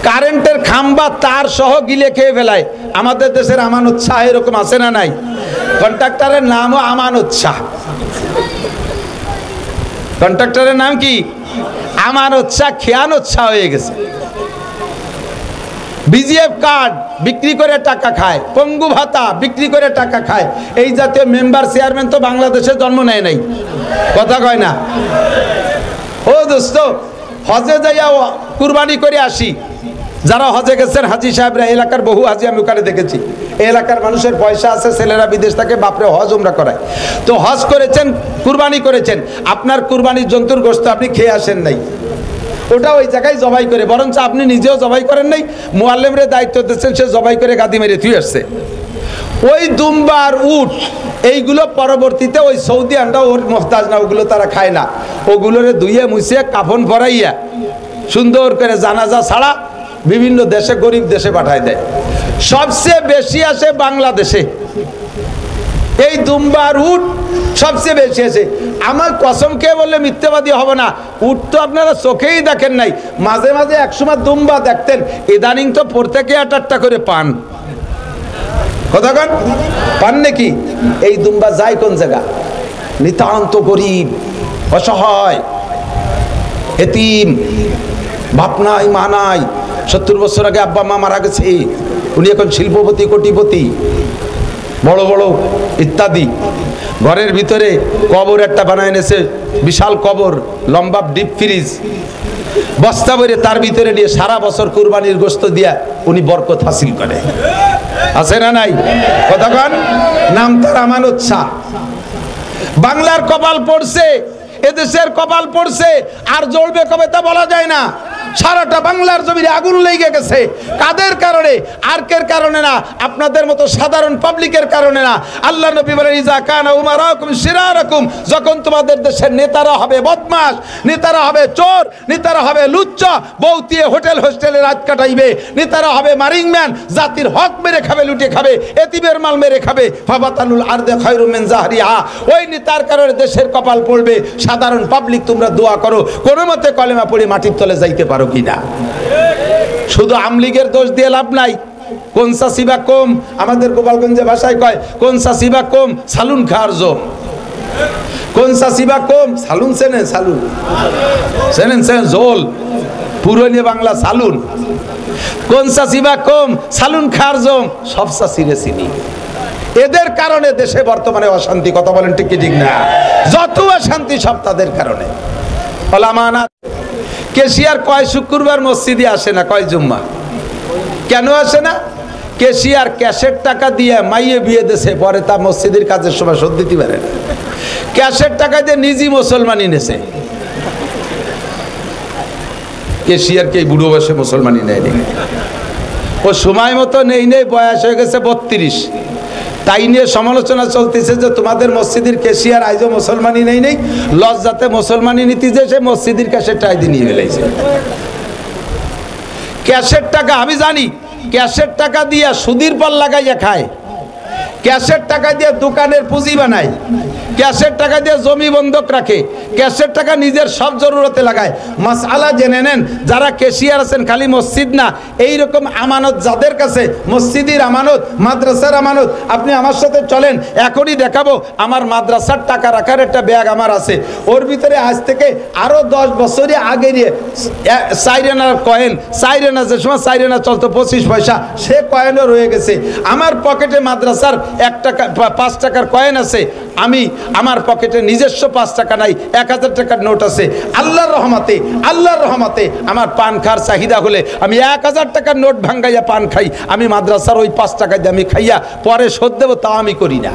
কারেন্টের খাম্বা তার সহ গিলে খেয়ে ফেলায়। আমাদের দেশের আমানত শাহ এরকম আছে না নাই? কন্ট্রাক্টরের নামও আমানত শাহ। কন্ট্রাক্টরের নাম কি? আমানত শাহ। খেয়ানত শাহ হয়ে গেছে। বিজিএফ কার্ড বিক্রি করে টাকা খায়, পঙ্গু ভাতা বিক্রি করে টাকা খায়। এই জাতীয় মেম্বার চেয়ারম্যান তো বাংলাদেশে জন্ম নেয় নাই, কথা কয় না। ও দোস্ত, হজে যাইয়া কুরবানি করে আসি। যারা হজে গেছেন হাজি সাহেবরা, এলাকার বহু হাজি আমি ওখানে দেখেছি। এই এলাকার মানুষের পয়সা আছে, ছেলেরা বিদেশ থেকে বাপরে হজ উমরা করায়। তো হজ করেছেন, কুরবানি করেছেন, আপনার কুরবানির জন্তুর গোশত আপনি খেয়ে আসেন নাই, ওটা ওই জায়গায় জবাই করে, বরঞ্চ আপনি নিজেও জবাই করেন নাই, মুআল্লিমরে দায়িত্ব দিচ্ছেন, সে জবাই করে গাদি মেরে থুই আসছে। ওই দুম্বা আর উট এইগুলো পরবর্তীতে ওই সৌদি আন্ডা ওর মোহতাজ না, ওগুলো তারা খায় না। ওগুলোরে ধুইয়ে মুছিয়ে কাফন পরাইয়া সুন্দর করে জানাজা ছাড়া বিভিন্ন দেশে, গরিব দেশে পাঠায় দেয়। সবচেয়ে বেশি আসে বাংলাদেশে এই দুম্বা আর উট, সবচেয়ে বেশি আছে। আমার কসম খেয়ে বললে মিথ্যাবাদী হবে না, উট তো আপনারা চোখেই দেখেন নাই। মাঝে মাঝে একসময় দুম্বা দেখতেন, ইদানিং তো প্রত্যেকে 8-8টা করে পান। কথা কন, পান নাকি? এই দুম্বা যায় কোন জায়গা? নিতান্ত গরিব, অসহায়, এতিম, বাপ নাই মা নাই, 70 বছর আগে আব্বা মা মারা গেছে, উনি এখন শিল্পপতি, কোটিপতি, বড় বড় ইত্যাদি। ঘরের ভিতরে কবর একটা বানায় এনেছে, বিশাল কবর, লম্বা ডিপ ফ্রিজ, বস্তা ভরে তার ভিতরে নিয়ে সারা বছর কুরবানির গোশত দিয়া উনি বরকত হাসিল করে। আছে না নাই? কতক্ষণ নাম তার আমানত শাহ। বাংলার কপাল পড়ছে, এদেশের কপাল পড়ছে, আর জ্বলবে কবে তা বলা যায় না। সারাটা বাংলার জমিনে আগুন লেগে গেছে। কাদের কারণে? আরকের কারণে না, আপনাদের মতো সাধারণ পাবলিকের কারণে না। আল্লাহ নবী বলেন, ইজা কানা উমারাকুম শিরারাকুম, যখন তোমাদের দেশের নেতারা হবে বদমাশ, নেতারা হবে চোর, নেতারা হবে লুচ্চা, বউতিয়ে হোটেল হোস্টেলে রাত কাটাইবে, নেতারা হবে মারিংম্যান, জাতির হক মেরে খাবে, লুটে খাবে, এতিমের মাল মেরে খাবে, ফাবাতানুল আরদে খায়রুম মিন জাহরিহা, ওই নেতার কারণে দেশের কপাল পড়বে। সাধারণ পাবলিক তোমরা দোয়া করো কোনো মতে কলেমা পড়ে মাটির তলে যাইতে পারো কিনা। শুধু আমলিগের দোষ দিয়ে লাভ নাই। কোন সাসিবা কম, আমাদের গোপালগঞ্জে ভাষায় কয়, কোন সাসিবা কম সালুন খার জম। কোন সাসিবা কম সালুন, চেনেন? সালুন চেনেন? জোল পুরনো বাংলা সালুন। কোন সাসিবা কম সালুন খার জম, সব সাসিরে চিনি। এদের কারণে দেশে বর্তমানে অশান্তি। কথা বলেন ঠিক কি ঠিক না? যত অশান্তি সব তাদের কারণে। ওলামানা কেশিয়ার কয় শুক্রবার মসজিদে আসে না, কয় জুম্মা। কেন আসে না? কেশিয়ার ক্যাশের টাকা দিয়ে মাইয়ে বিয়ে দেশে, পরে তা মসজিদের কাজের সময় শোধ দিতে পারে না। ক্যাশের টাকা দিয়ে নিজই মুসলমানি নেছে। কেশিয়ারকে এই বুড়ো বয়সে মুসলমানি নেয়নি, ও সময় মতো নেই, বয়স হয়ে গেছে 32। তাই নিয়ে সমালোচনা চলতেছে যে তোমাদের মসজিদের ক্যাশিয়ার আইজও মুসলমানি নেই, লজ্জাতে মুসলমানি নীতি যে সে মসজিদের ক্যাশের টাকা দিয়ে নিয়ে ফেলেছে। ক্যাশের টাকা আমি জানি, ক্যাশের টাকা দিয়ে সুদির পর লাগাইয়া খায়, ক্যাশের টাকা দিয়ে দোকানের পুঁজি বানায়, ক্যাশের টাকা দিয়ে জমি বন্ধক রাখে, ক্যাশের টাকা নিজের সব জরুরতে লাগায়। মাসআলা জেনে নেন, যারা ক্যাশিয়ার আছেন, খালি মসজিদ না, এই রকম আমানত যাদের কাছে, মসজিদের আমানত, মাদ্রাসার আমানত, আপনি আমার সাথে চলেন, এখনই দেখাবো। আমার মাদ্রাসার টাকা রাখার একটা ব্যাগ আমার আছে, ওর ভিতরে আজ থেকে আরো 10 বছরে আগে নিয়ে 4 আনার কয়েন, 4 আনা যে সময় 4 আনা চলতো 25 পয়সা, সে কয়েনও রয়ে গেছে। আমার পকেটে মাদ্রাসার 1 টাকা 5 টাকার কয়েন আছে, আমি আমার পকেটে নিজস্ব 5 টাকা নাই, 1000 টাকার নোট আছে। আল্লাহর রহমতে, আল্লাহর রহমতে আমার পান খাওয়ার চাহিদা হলে আমি 1000 টাকার নোট ভাঙ্গাইয়া পান খাই। আমি মাদ্রাসার ওই 5 টাকা দিয়ে আমি খাইয়া পরে শোধ দেবো, তাও আমি করি না।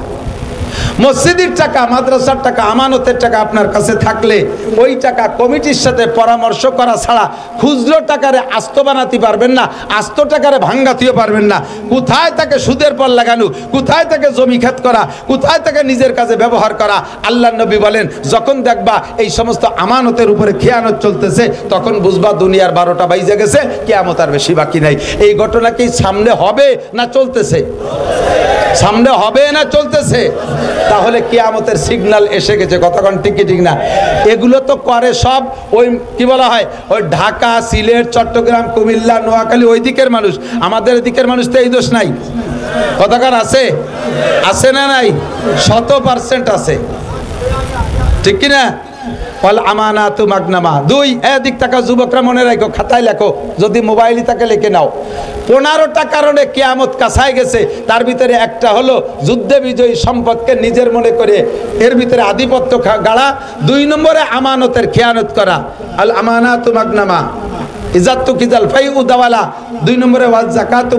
মসজিদের টাকা, মাদ্রাসার টাকা, আমানতের টাকা আপনার কাছে থাকলে ওই টাকা কমিটির সাথে পরামর্শ করা ছাড়া খুচরো টাকারে আস্ত বানাতে পারবেন না, আস্ত টাকারে ভাঙ্গাতেও পারবেন না। কোথায় তাকে সুদের পর লাগানো, কোথায় তাকে জমি খেত করা, কোথায় তাকে নিজের কাজে ব্যবহার করা। আল্লাহ নবী বলেন, যখন দেখবা এই সমস্ত আমানতের উপরে খেয়ানত চলতেছে, তখন বুঝবা দুনিয়ার 12টা বাইজে গেছে, কিয়ামত আর বেশি বাকি নাই। এই ঘটনা কি সামনে হবে না চলতেছে? সামনে হবে না চলতেছে? তাহলে কিয়ামতের সিগন্যাল এসে গেছে। কতক্ষণ ঠিক কি ঠিক না? এগুলো তো করে সব ওই কি বলা হয়, ওই ঢাকা, সিলেট, চট্টগ্রাম, কুমিল্লা, নোয়াখালী ওই দিকের মানুষ। আমাদের দিকের মানুষ তো এই দোষ নাই। কতক্ষণ আছে? আছে না নাই? 100% আছে, ঠিক কিনা? আমানাতু মাগনামা। 2, এদিক টাকা যুবকরা মনে রাখো, খাতায় লেখো, যদি মোবাইলই থাকে লিখে নাও। 15টা কারণে কিয়ামত কাছায় গেছে। তার ভিতরে একটা হলো যুদ্ধে বিজয়ী সম্পদকে নিজের মনে করে এর ভিতরে আধিপত্য গাড়া। 2 নম্বরে আমানতের খেয়ানত করা, আল আমানাতু মাগনামা ইজাতু কিজাল ফাইউ দাওয়ালা। 2 নম্বরে ওয়াজ যাকাতু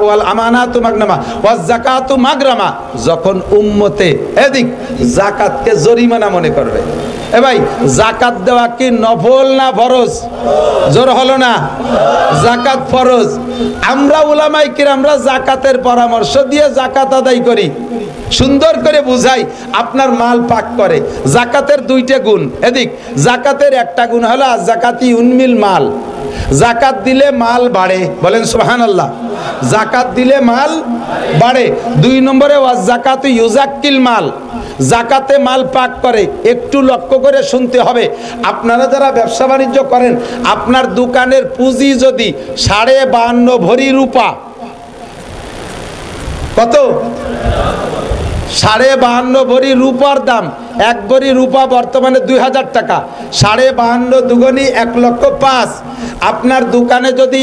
ওয়াল আমানাতু মাগনামা ওয়াজ যাকাতু মাগরামা। যখন উম্মতে এদিক যাকাতকে জরিমানা মনে করবে, এ ভাই যাকাত দেওয়া কি নফল না ফরজ? জোর হলো না? যাকাত ফরজ। আমরা উলামায়ে কিরামরা যাকাতের পরামর্শ দিয়ে যাকাত আদায় করি, সুন্দর করে বুঝাই, আপনার মাল পাক করে। যাকাতের 2টা গুণ। এদিক যাকাতের একটা গুণ হলো যাকাতি উন্মিল মাল, যাকাত দিলে মাল বাড়ে। বলেন সুবহানাল্লাহ। যাকাত দিলে মাল বাড়ে। 2 নম্বরে ওয়াজ যাকাতু ইউজাক্কিল মাল, যাকাতে মাল পাক করে। একটু লক্ষ্য করে শুনতে হবে। আপনারা যারা ব্যবসা বাণিজ্য করেন, আপনার দোকানের পুঁজি যদি 52.5 ভরি রূপা, কত? 52.5 ভরি রূপার দাম। 1 ভরি রূপা বর্তমানে 2000 টাকা। 52.5 দুগুনি 1,05,000। আপনার দোকানে যদি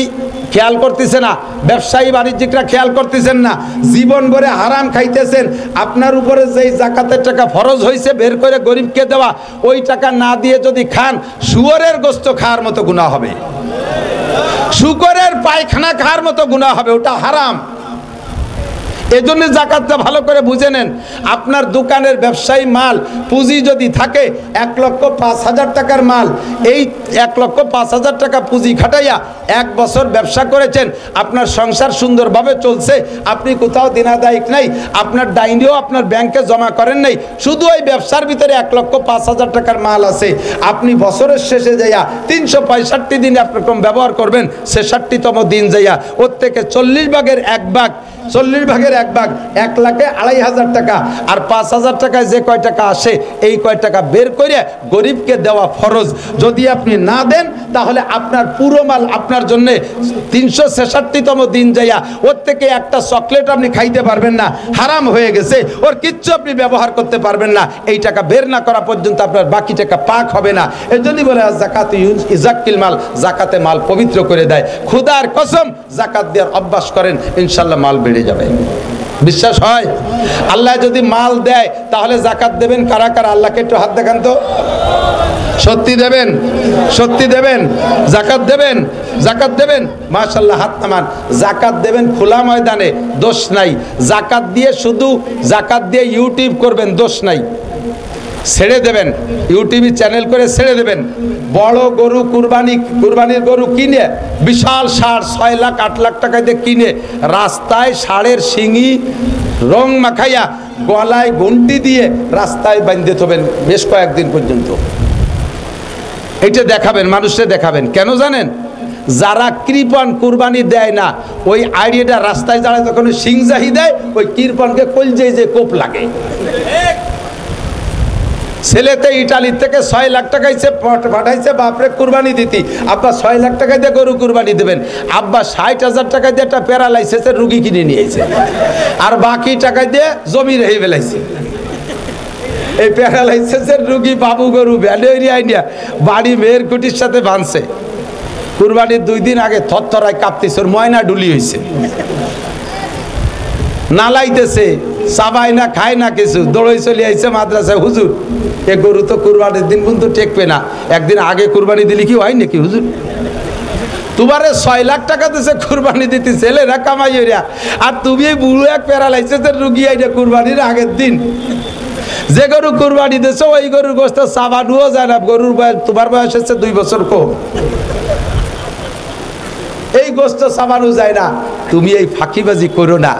খেয়াল করতেছে না, ব্যবসায়ী বাণিজ্যিকরা খেয়াল করতেছেন না, জীবন ভরে হারাম খাইতেছেন, আপনার উপরে যেই যাকাতের টাকা ফরজ হয়েছে বের করে গরিবকে দেওয়া, ওই টাকা না দিয়ে যদি খান, শুয়োরের গোশত খাওয়ার মতো গুনাহ হবে, শুকরের পায়খানা খাওয়ার মতো গুনাহ হবে, ওটা হারাম। এজন্য যাকাতটা ভালো করে বুঝে নেন। আপনার দোকানের ব্যবসায়ী মাল পুঁজি যদি থাকে 1,05,000 টাকার মাল, এই 1,05,000 টাকা পুঁজি খাটাইয়া 1 বছর ব্যবসা করেছেন, আপনার সংসার সুন্দরভাবে চলছে, আপনি কোথাও দিনাদায়িক নাই, আপনার ডাইনিও আপনার ব্যাংকে জমা করেন নাই, শুধু ওই ব্যবসার ভিতরে 1,05,000 টাকার মাল আছে। আপনি বছরের শেষে যাইয়া 365 দিন আপনার ব্যবহার করবেন, 66তম দিন যাইয়া ওর থেকে 40 ভাগের 1 ভাগ, 40 ভাগের 1 ভাগ, 1,02,500 টাকা। আর 5,000 টাকায় যে কয় টাকা আসে, এই কয় টাকা বের করে গরিবকে দেওয়া ফরজ। যদি আপনি না দেন, তাহলে আপনার পুরো মাল আপনার জন্য 366তম দিন যাইয়া ওর থেকে একটা চকলেট আপনি খাইতে পারবেন না, হারাম হয়ে গেছে। ওর কিচ্ছু আপনি ব্যবহার করতে পারবেন না। এই টাকা বের না করা পর্যন্ত আপনার বাকি টাকা পাক হবে না। এর জন্যই বলে যাকাতু ইউজাক্কিল মাল, যাকাতে মাল পবিত্র করে দেয়। খুদার কসম, যাকাত দেওয়ার অভ্যাস করেন, ইনশাল্লাহ মাল বেড়ে যাবে। বিশ্বাস হয়? আল্লাহ যদি মাল দেয়, তাহলে যাকাত দেবেন কারা কারা? আল্লাহকে একটু হাত দেখান তো। সত্যি দেবেন? সত্যি দেবেন? যাকাত দেবেন? যাকাত দেবেন? মাশাআল্লাহ, হাত নামান। যাকাত দেবেন খোলা ময়দানে, দোষ নাই। যাকাত দিয়ে শুধু যাকাত দিয়ে ইউটিউব করবেন, দোষ নাই। ছেড়ে দেবেন, ইউটিউবে চ্যানেল করে ছেড়ে দেবেন। বড় গরু কুরবানির গরু কিনে, বিশাল ষাঁড় 6 লাখ 8 লাখ টাকা দিয়ে কিনে, রাস্তায় ষাঁড়ের শিঙি রং মাখাইয়া গলায় ঘন্টি দিয়ে রাস্তায় বাঁধতে হবেন বেশ কয়েকদিন পর্যন্ত। এটা দেখাবেন, মানুষকে দেখাবেন। কেন জানেন? যারা কৃপণ কুরবানি দেয় না, ওই আইডিয়াটা রাস্তায় যারা যখন শিং জাহি দেয়, ওই কৃপণকে কলজে যে কোপ লাগে। ছেলেতে ইটালির থেকে 6 লাখ টাকা পাঠাইছে বাপরে কুরবানি দিতি, আব্বা 6 লাখ টাকা দিয়ে গরু কুরবানি দেবেন, আব্বা 60,000 টাকা দিয়ে একটা প্যারালাইসিসের রুগী কিনে নিয়েছে, আর বাকি টাকা দিয়ে জমি রেখে ফেলাইছে। এই প্যারালাইসিসের রুগী বাবু গরু ভ্যালেরিয়া নিয়ে বাড়ি মেয়ের কুটির সাথে বাঁধছে। কুরবানির 2 দিন আগে থরথরায় কাঁপতেছে, ওর ময়না ডুলি হয়েছে, নালাইতেছে, সাবাই না খায় না কিছু, দৌড়ই চলে আইছে মাদ্রাসায়। হুজুর, এ গরু তো কুরবানির দিন পর্যন্ত টেকবে না, একদিন আগে কুরবানি দিলে কি হয় নাকি হুজুর? তোমারে 6 লাখ টাকা দিছে কুরবানি দিতে, ছেলেরা কামাই হইয়া, আর তুমি এই বুড়ো এক প্যারালাইসিসের রুগী আইনা কুরবানির আগের দিন। যে গরু কুরবানি দিছো ওই গরুর গোশত চাবানুও যায় না। গরুর বয়স, তোমার বয়স হচ্ছে 2 বছর কম, এই গোশত চাবানো যায় না। তুমি এই ফাঁকিবাজি করো না।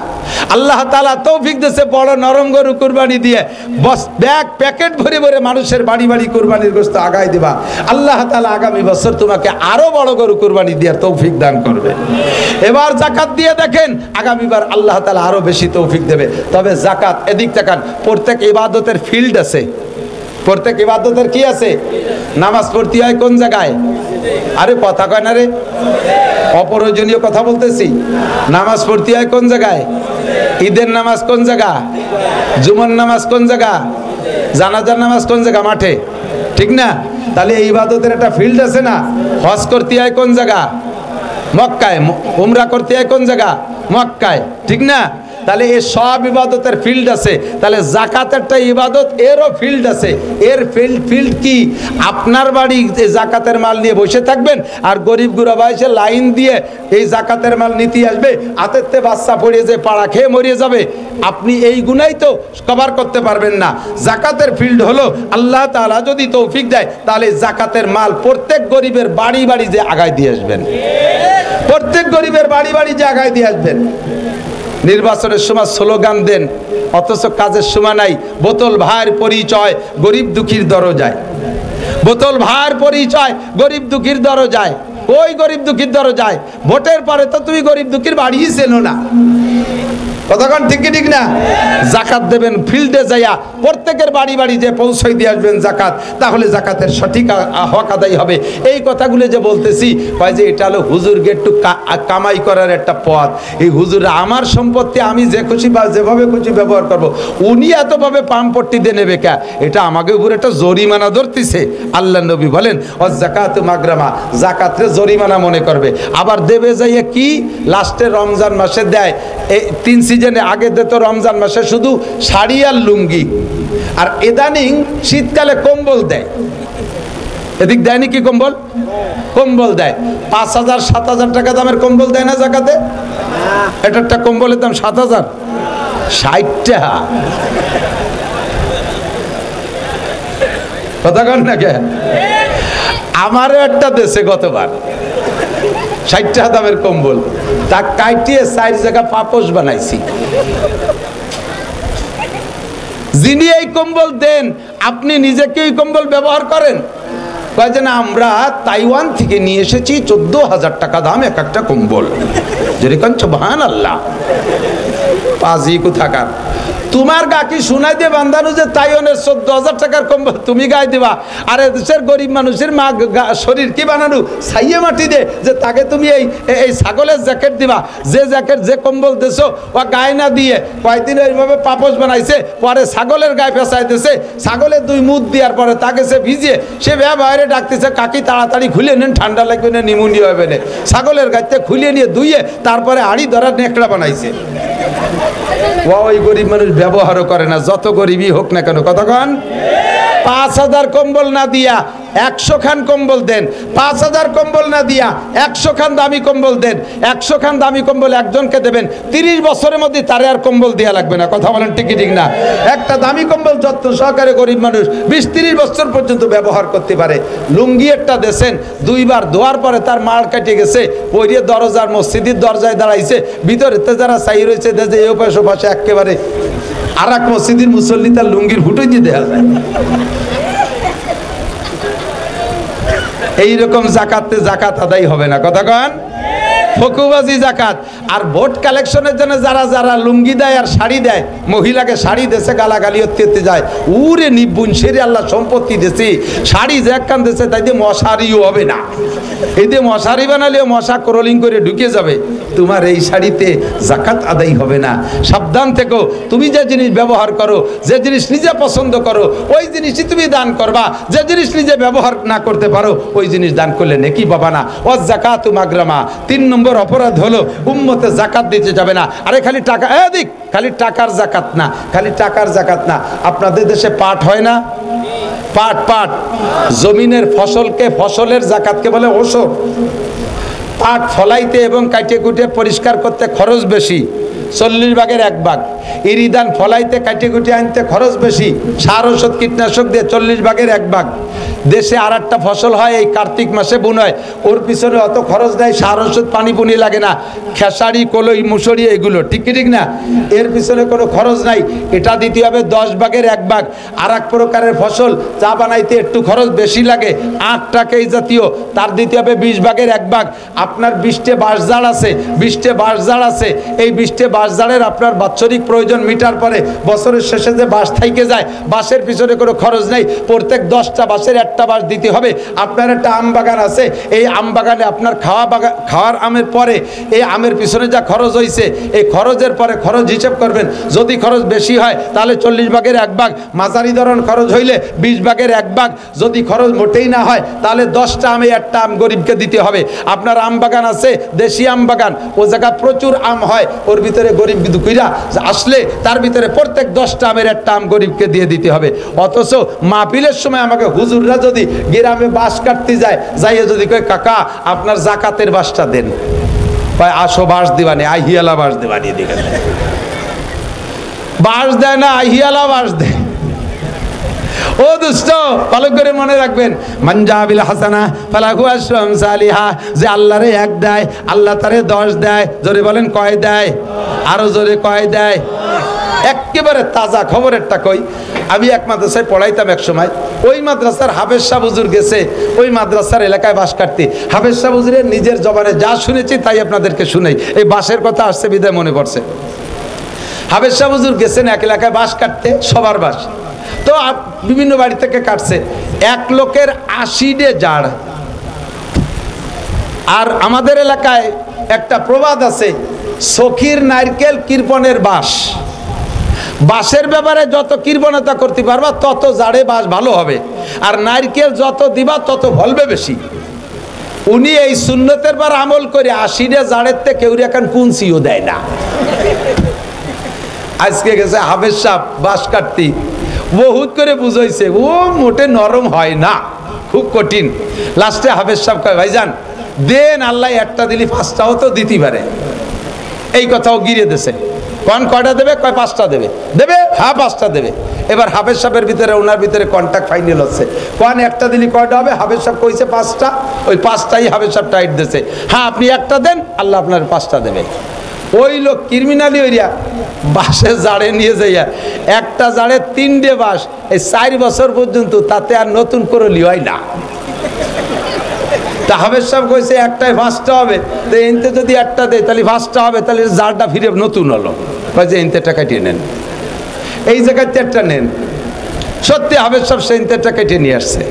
আল্লাহ তাআলা তৌফিক দিয়েছে বড় নরম গরু কুরবানি দিয়ে বস ব্যাগ প্যাকেট ভরে ভরে মানুষের বাড়ি বাড়ি কুরবানির গোশত আগায় দিবা। আল্লাহ তাআলা আগামী বছর তোমাকে আরো বড় গরু কুরবানি দেওয়ার তৌফিক দান করবে। এবার যাকাত দিয়ে দেখেন, আগামীবার আল্লাহ তাআলা আরো বেশি তৌফিক দেবে। তবে যাকাত, এদিক তাকান, প্রত্যেক ইবাদতের ফিল্ড আছে। প্রত্যেক ইবাদতের কি আছে? নামাজ পড়তে হয় কোন জায়গায়? আরে কথা কয় না রে, অপ্রয়োজনীয় কথা বলতেছি। নামাজ পড়তে হয় কোন জায়গায়? ঈদের নামাজ কোন জায়গা? জুমার নামাজ কোন জায়গা? জানাজার নামাজ কোন জায়গা? মাঠে, ঠিক না? তাহলে এই ইবাদতের একটা ফিল্ড আছে না? হজ করতে হয় কোন জায়গা? মক্কায়। উমরা করতে হয় কোন জায়গা? মক্কায়, ঠিক না? তাহলে এই সব ইবাদতের ফিল্ড আছে। তাহলে যাকাত একটা ইবাদত, এরও ফিল্ড আছে। এর ফিল্ড কি? আপনার বাড়ি যাকাতের মাল নিয়ে বসে থাকবেন, আর গরিব গুরাবা এসে লাইন দিয়ে এই যাকাতের মাল নিতে আসবে, হাতেতে বাচ্চা পড়ে যে পাড়া খেয়ে মরিয়ে যাবে। আপনি এই গুনাই তো কভার করতে পারবেন না। যাকাতের ফিল্ড হলো, আল্লাহ তাআলা যদি তৌফিক দেয় তাহলে যাকাতের মাল প্রত্যেক গরিবের বাড়ি বাড়ি যে আগায় দিয়ে আসবেন। প্রত্যেক গরিবের বাড়ি বাড়ি যে আগায় দিয়ে আসবেন। নির্বাচনের সময় স্লোগান দেন, অথচ কাজের সময় নাই। বোতল ভাইয়ের পরিচয় গরিব দুঃখীর দরজায়। বোতল ভাইয়ের পরিচয় গরিব দুঃখীর দরজায়। ওই গরিব দুঃখীর দরজায় ভোটের পরে তো তুমি গরিব দুঃখীর বাড়িই চেনো না। কতক্ষণ ঠিক কি ঠিক না? যাকাত দেবেন ফিল্ডে যাইয়া, প্রত্যেকের বাড়ি বাড়ি যে পৌঁছাই দিয়ে আসবেন যাকাত, তাহলে যাকাতের সঠিক হক আদায় হবে। এই কথাগুলো যে বলতেছি, কয় যে এটা হলো হুজুরকে একটু কামাই করার একটা পথ। এই হুজুর আমার সম্পত্তি আমি যে খুশি বা যেভাবে খুশি ব্যবহার করব, উনি এতভাবে পাম্পট্টি দিয়ে নেবে কে? এটা আমাকে উপরে একটা জরিমানা ধরতেছে। আল্লাহ নবী বলেন, ও যাকাত মাগরামা, যাকাতরে জরিমানা মনে করবে। আবার দেবে যাইয়া কি? লাস্টে রমজান মাসে দেয়। এই 3 সিজনে আগে দিত রমজান মাসে শুধু শাড়ি আর লুঙ্গি, আর ইদানিং শীতকালে কম্বল দেয়। এদিক দেয় নাকি কম্বল? কম্বল দেয়। 5,000 7,000 টাকা দামের কম্বল দেয় না যাকাতে? একটা কম্বলের দাম 7,000, 60 টাকা। কথা কন না কে? আমারও একটা দেশে গতবার 60 টাকা দামের কম্বল, তা কাটিয়ে 4 জায়গা পাপোশ বানাইছি। যিনি এই কম্বল দেন, আপনি নিজে কি এই কম্বল ব্যবহার করেন? কয় যে না, আমরা তাইওয়ান থেকে নিয়ে এসেছি 14,000 টাকা দাম এক একটা কম্বল। যেরকম সুবহানাল্লাহ, পাজি কোথাকার। তোমার গাকি শুনাই দিয়ে বান্ধানো যে তাইওয়ানের 14,000 টাকার কম্বল তুমি গায়ে দিবা, আর দেশের গরিব মানুষের মা শরীর কি বানানো ছাইয়ে মাটি দে যে তাকে তুমি এই ছাগলের জ্যাকেট দিবা। যে জ্যাকেট যে কম্বল দেছো ও গায়ে না দিয়ে কয়েকদিন এইভাবে পাপোশ বানাইছে, পরে ছাগলের গায়ে পেঁচাই দিছে। ছাগলের 2 মুখ দেওয়ার পরে তাকে সে ভিজিয়ে সে বাইরে ডাকতেছে, কাকি তাড়াতাড়ি খুলে নেন, ঠান্ডা লাগবে না, নিমোনিয়া হবে না। ছাগলের গাইতে খুলে নিয়ে ধুইয়ে তারপরে হাড়ি ধরার নেকড়া বানাইছে। ওই গরিব মানুষ ব্যবহারও করে না, যত গরিবই হোক না কেন। কতক্ষণ? 5,000 কম্বল না দিয়া 100 খান কম্বল দেন। 5,000 কম্বল না দিয়া 100 খান দামি কম্বল দেন। 100 খান দামি কম্বল একজনকে দেবেন, 30 বছরের মধ্যে তারে আর কম্বল দেওয়া লাগবে না। কথা বলেন ঠিক ঠিক না? একটা দামি কম্বল যত্ন সহকারে গরিব মানুষ 20-30 বছর পর্যন্ত ব্যবহার করতে পারে। লুঙ্গি একটা দেশেন, 2 বার ধোয়ার পরে তার মাল কেটে গেছে, পরিয়ে দরজার মসজিদের দরজায় দাঁড়াইছে, ভিতরেতে যারা চাই রয়েছে যে এই পাশে পাশে একেবারে আর এক মসজিদের মুসল্লি তার লুঙ্গির ফুটোই দিয়ে দেওয়া যায়। এইরকম জাকাতে জাকাত আদায় হবে না। কথা কন? ফকুবাজি জাকাত। আর ভোট কালেকশনের জন্য যারা যারা লুঙ্গি দেয় আর শাড়ি দেয়, মহিলাকে শাড়ি দেশে গালাগালি হতে যায়, উরে নিবুন সেরে আল্লাহ সম্পত্তি দেশে শাড়ি যে একখান দেশে, তাই দিয়ে মশারিও হবে না। এই দিয়ে মশারি বানালেও মশা ক্রলিং করে ঢুকে যাবে। তোমার এই শাড়িতে জাকাত আদায় হবে না। সাবধান থেকো। তুমি যে জিনিস ব্যবহার করো, যে জিনিস নিজে পছন্দ করো, ওই জিনিসই তুমি দান করবা। যে জিনিস নিজে ব্যবহার না করতে পারো, ওই জিনিস দান করলে নেকি পাবা না। ও যাকাতু মাগরামা। 3 নম্বর অপরাধ হলো উম্মতে যাকাত দিতে যাবে না। আরে খালি টাকা, এদিক খালি টাকার যাকাত না, খালি টাকার যাকাত না। আপনাদের দেশে পাট হয় না? পাট জমিনের ফসলকে, ফসলের যাকাতকে বলে ওসর। পাট ফলাইতে এবং কাটে কুটে পরিষ্কার করতে খরচ বেশি, 40 ভাগের 1 ভাগ। ইরিদান ফলাইতে কাটে কুটে আনতে খরচ বেশি, সার ওষুধ কীটনাশক দিয়ে 40 ভাগের 1 ভাগ। দেশে আর একটা ফসল হয় এই কার্তিক মাসে বুন হয়, ওর পিছনে অত খরচ দেয়, সার ওষুধ পানি পুনি লাগে না, খেসারি কলই মুসুরি এগুলো, ঠিক ঠিক না, এর পিছনে কোনো খরচ নাই। এটা দিতে হবে 10 ভাগের 1 ভাগ। আর এক প্রকারের ফসল চা বানাইতে একটু খরচ বেশি লাগে, আখটাকে এই জাতীয়, তার দিতে হবে 20 ভাগের 1 ভাগ। আপনার 20টে বাঁশঝাড় আছে, 20টে বাঁশঝাড় আছে, এই 20টে বাঁশঝাড়ের আপনার বাৎসরিক প্রয়োজন মিটার পরে বছরের শেষে যে বাঁশ থাইকে যায়, বাঁশের পিছনে কোনো খরচ নেই, প্রত্যেক 10টা বাঁশের একটা বাঁশ দিতে হবে। আপনার একটা আম বাগান আছে, এই আম বাগানে আপনার খাওয়ার আমের পরে এই আমের পিছনে যা খরচ হয়েছে, এই খরচের পরে খরচ হিসেব করবেন। যদি খরচ বেশি হয় তাহলে 40 ভাগের 1 ভাগ, মাঝারি ধরন খরচ হইলে 20 ভাগের 1 ভাগ, যদি খরচ মোটেই না হয় তাহলে 10টা আমে একটা আম গরিবকে দিতে হবে। আপনার আম বাগান আছে, দেশি আম বাগান, ও জায়গায় প্রচুর আম হয়, ওর ভিতরে গরিব দুঃখীরা আসলে তার ভিতরে প্রত্যেক 10টা আমের একটা আম গরিবকে দিয়ে দিতে হবে। অথচ মাহফিলের সময় আমাকে হুজুররা যদি গ্রামে বাঁশ কাটতে যায়, যাইয়ে যদি কয় কাকা আপনার জাকাতের বাঁশটা দেন, কয় আসো বাঁশ দিবানি, আহিয়ালা বাঁশ দিবানি, দিকে বাঁশ দেয় না, আহিয়ালা বাঁশ দেয়। ও দুষ্ট, ভালো করে মনে রাখবেন, মানজাবিল হাসানা ফালাহু আশরু আমসালিহা, যে আল্লাহরে 1 দেয় আল্লাহ তারে 10 দেয়। জোরে বলেন কয় দেয়? আরো জোরে কয় দেয়? একেবারে তাজা খবরেরটা কই, আমি এক মাদ্রাসায় পড়াইতাম এক সময়, ওই মাদ্রাসার হাফেজ সাহেব হুজুর গেছে ওই মাদ্রাসার এলাকায় বাস কাটতে। হাফেজ সাহেব হুজুরের নিজের জবানে যা শুনেছি তাই আপনাদেরকে শুনাই, এই বাসের কথা আসছে বিদায় মনে পড়ছে। হাফেজ সাহেব হুজুর গেছেন এক এলাকায় বাস কাটতে, সবার বাস তো বিভিন্ন বাড়ি থেকে কাটছে, এক লোকের 80টে জাড়। আর আমাদের এলাকায় একটা প্রবাদ আছে, সখীর নারকেল কৃপণের বাস। বাঁশের ব্যাপারে যত কৃপণতা করতে পারবা তত জাড়ে বাঁশ ভালো হবে, আর নারকেল যত দিবা তত ফলবে বেশি। উনি এই সুন্নতের পর আমল করে 80টে জাড়ের থেকে কেউ এখন কুঞ্চিও দেয় না। আজকে গেছে হাফেজ সাহেব বাঁশ কাটতি, বহুত করে বুঝাইছে, ও মোটে নরম হয় না, খুব কঠিন। লাস্টে হাফেজ সাহেব কয় ভাইজান দেন, আল্লাহ একটা দিলি 5টাও তো দিতে পারে, এই কথাও গিরে দেছে। কয়টা দেবে? কয় 5টা দেবে। দেবে? হ্যাঁ 5টা দেবে। এবার হাফেজ সাহেবের ভিতরে ওনার ভিতরে কন্ট্যাক্ট ফাইনাল হচ্ছে, কোন একটা দিলি কয়টা হবে? হাফেজ সাহেব কইছে 5টা, ওই 5টাই হাফেজ সাহেব টাইট দিয়েছে, হ্যাঁ আপনি একটা দেন আল্লাহ আপনার 5টা দেবে। ওই লোক ক্রিমিনালি ওইরা বাঁশের জাড়ে নিয়ে যাইয়া একটা জাড়ে 3টে বাঁশ, এই 4 বছর পর্যন্ত তাতে আর নতুন করে লিওয়াই না। তা হাফেজ সাহেব কইছে একটাই 5টা হবে, তো এনতে যদি একটা দেয় তাহলে 5টা হবে, তাহলে জাড়টা ফিরে নতুন হলো। কয়েছে এনতে টাকা কেটে নেন, এই জায়গায় 4টা নেন। সত্যি হাফেজ সাহেব সেই 4টা কেটে নিয়ে আসছে।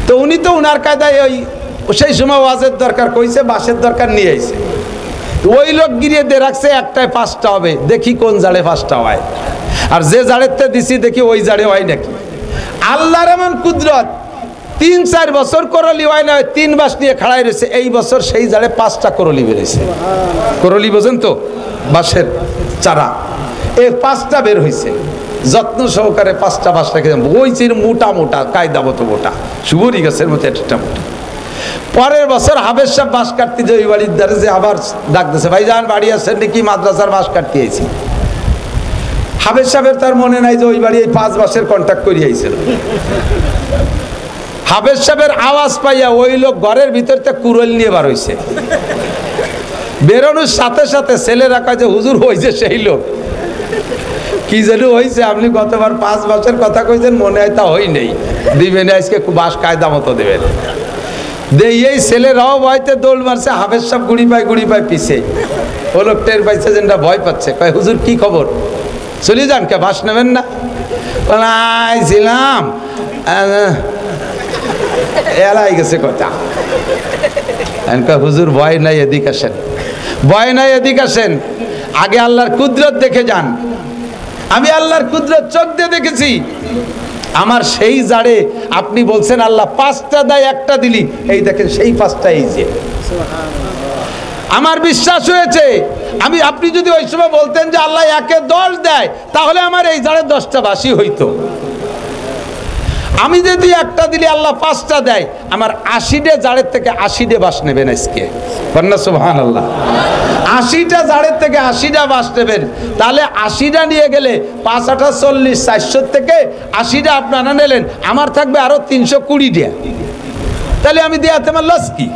তো উনি তো উনার কায়দায় ওই সেই সময় ওয়াজের দরকার কইছে, বাঁশের দরকার নিয়ে আইছে। ওই লোক গিরিয়ে দিয়ে রাখছে একটাই 5টা হবে, দেখি কোন জাড়ে 5টা হয়। আর যে জাড়েতে দিছি দেখি ওই জাড়ে হয় নাকি। আল্লাহর এমন কুদরত, 3-4 বছর করলি হয় না, 3 বাঁশ নিয়ে খাড়াই রয়েছে। এই বছর সেই জাড়ে 5টা করলি বেরিয়েছে। করলি বোঝেন তো, বাঁশের চারা, এই 5টা বের হয়েছে। যত্ন সহকারে 5টা বাঁশ রেখে ওই চির মোটা মোটা কায়দা মতো মোটা, সুবরি গাছের মতো একটা মোটা। পরের বছর হাফেজ সাহেব বাঁশ কাটতে যে ওই বাড়ির দ্বারে যে আবার ডাক দিয়েছে, ভাইজান বাড়ি আসছেন নাকি? মাদ্রাসার বাঁশ কাটতে আইছি। হাফেজ সাহেবের তার মনে নাই যে ওই বাড়ি এই 5 বাঁশের কন্ট্যাক্ট করে আইছিল। হাফেজ সাহেবের আওয়াজ পাইয়া ওই লোক ঘরের ভিতর থেকে কুড়াল নিয়ে বার হইছে। বেরোনোর সাথে সাথে ছেলেরা কয় যে হুজুর হয়েছে সেই লোক। কি যেন হয়েছে, আপনি গতবার 5 বাঁশের কথা কইছেন, মনে হয় তা হই নেই, দিবেন আজকে বাঁশ কায়দা মতো দেবেন। এই ছেলেরাও ভয়তে দৌড় মারছে, হাফেজ সাহেব গুড়ি পায় পিছে। ও লোক টের পাইছে যে ভয় পাচ্ছে, কয় হুজুর কি খবর? চলে যান, কে বাঁশ নেবেন না? আইছিলাম এলাই গেছে কথা। হুজুর ভয় নাই, এদিক আসেন, ভয় নাই এদিক আসেন, আগে আল্লাহর কুদরত দেখে যান। আমি আল্লাহর কুদরত চোখ দিয়ে দেখেছি। আমার সেই জাড়ে আপনি বলছেন আল্লাহ 5টা দেয়, একটা দিলি, এই দেখেন সেই 5টা এই যে। আমার বিশ্বাস হয়েছে, আপনি যদি ওই সময় বলতেন যে আল্লাহ 1-এ 10 দেয়, তাহলে আমার এই জাড়ে 10টা বাঁশই হইতো। আমি যদি একটা দিলি আল্লাহ 5টা দেয়, আমার 80টে জাড়ের থেকে 80টে বাঁশ নেবেন আজকে। কন্যা সুবহানাল্লাহ। 80টা জাড়ের থেকে 80টা বাঁশ নেবেন, তাহলে 80টা নিয়ে গেলে 5 8 40, 400 থেকে 80টা আপনারা নিলেন, আমার থাকবে আরো 320টা। তাহলে আমি দেয়াতে আমার লস কি?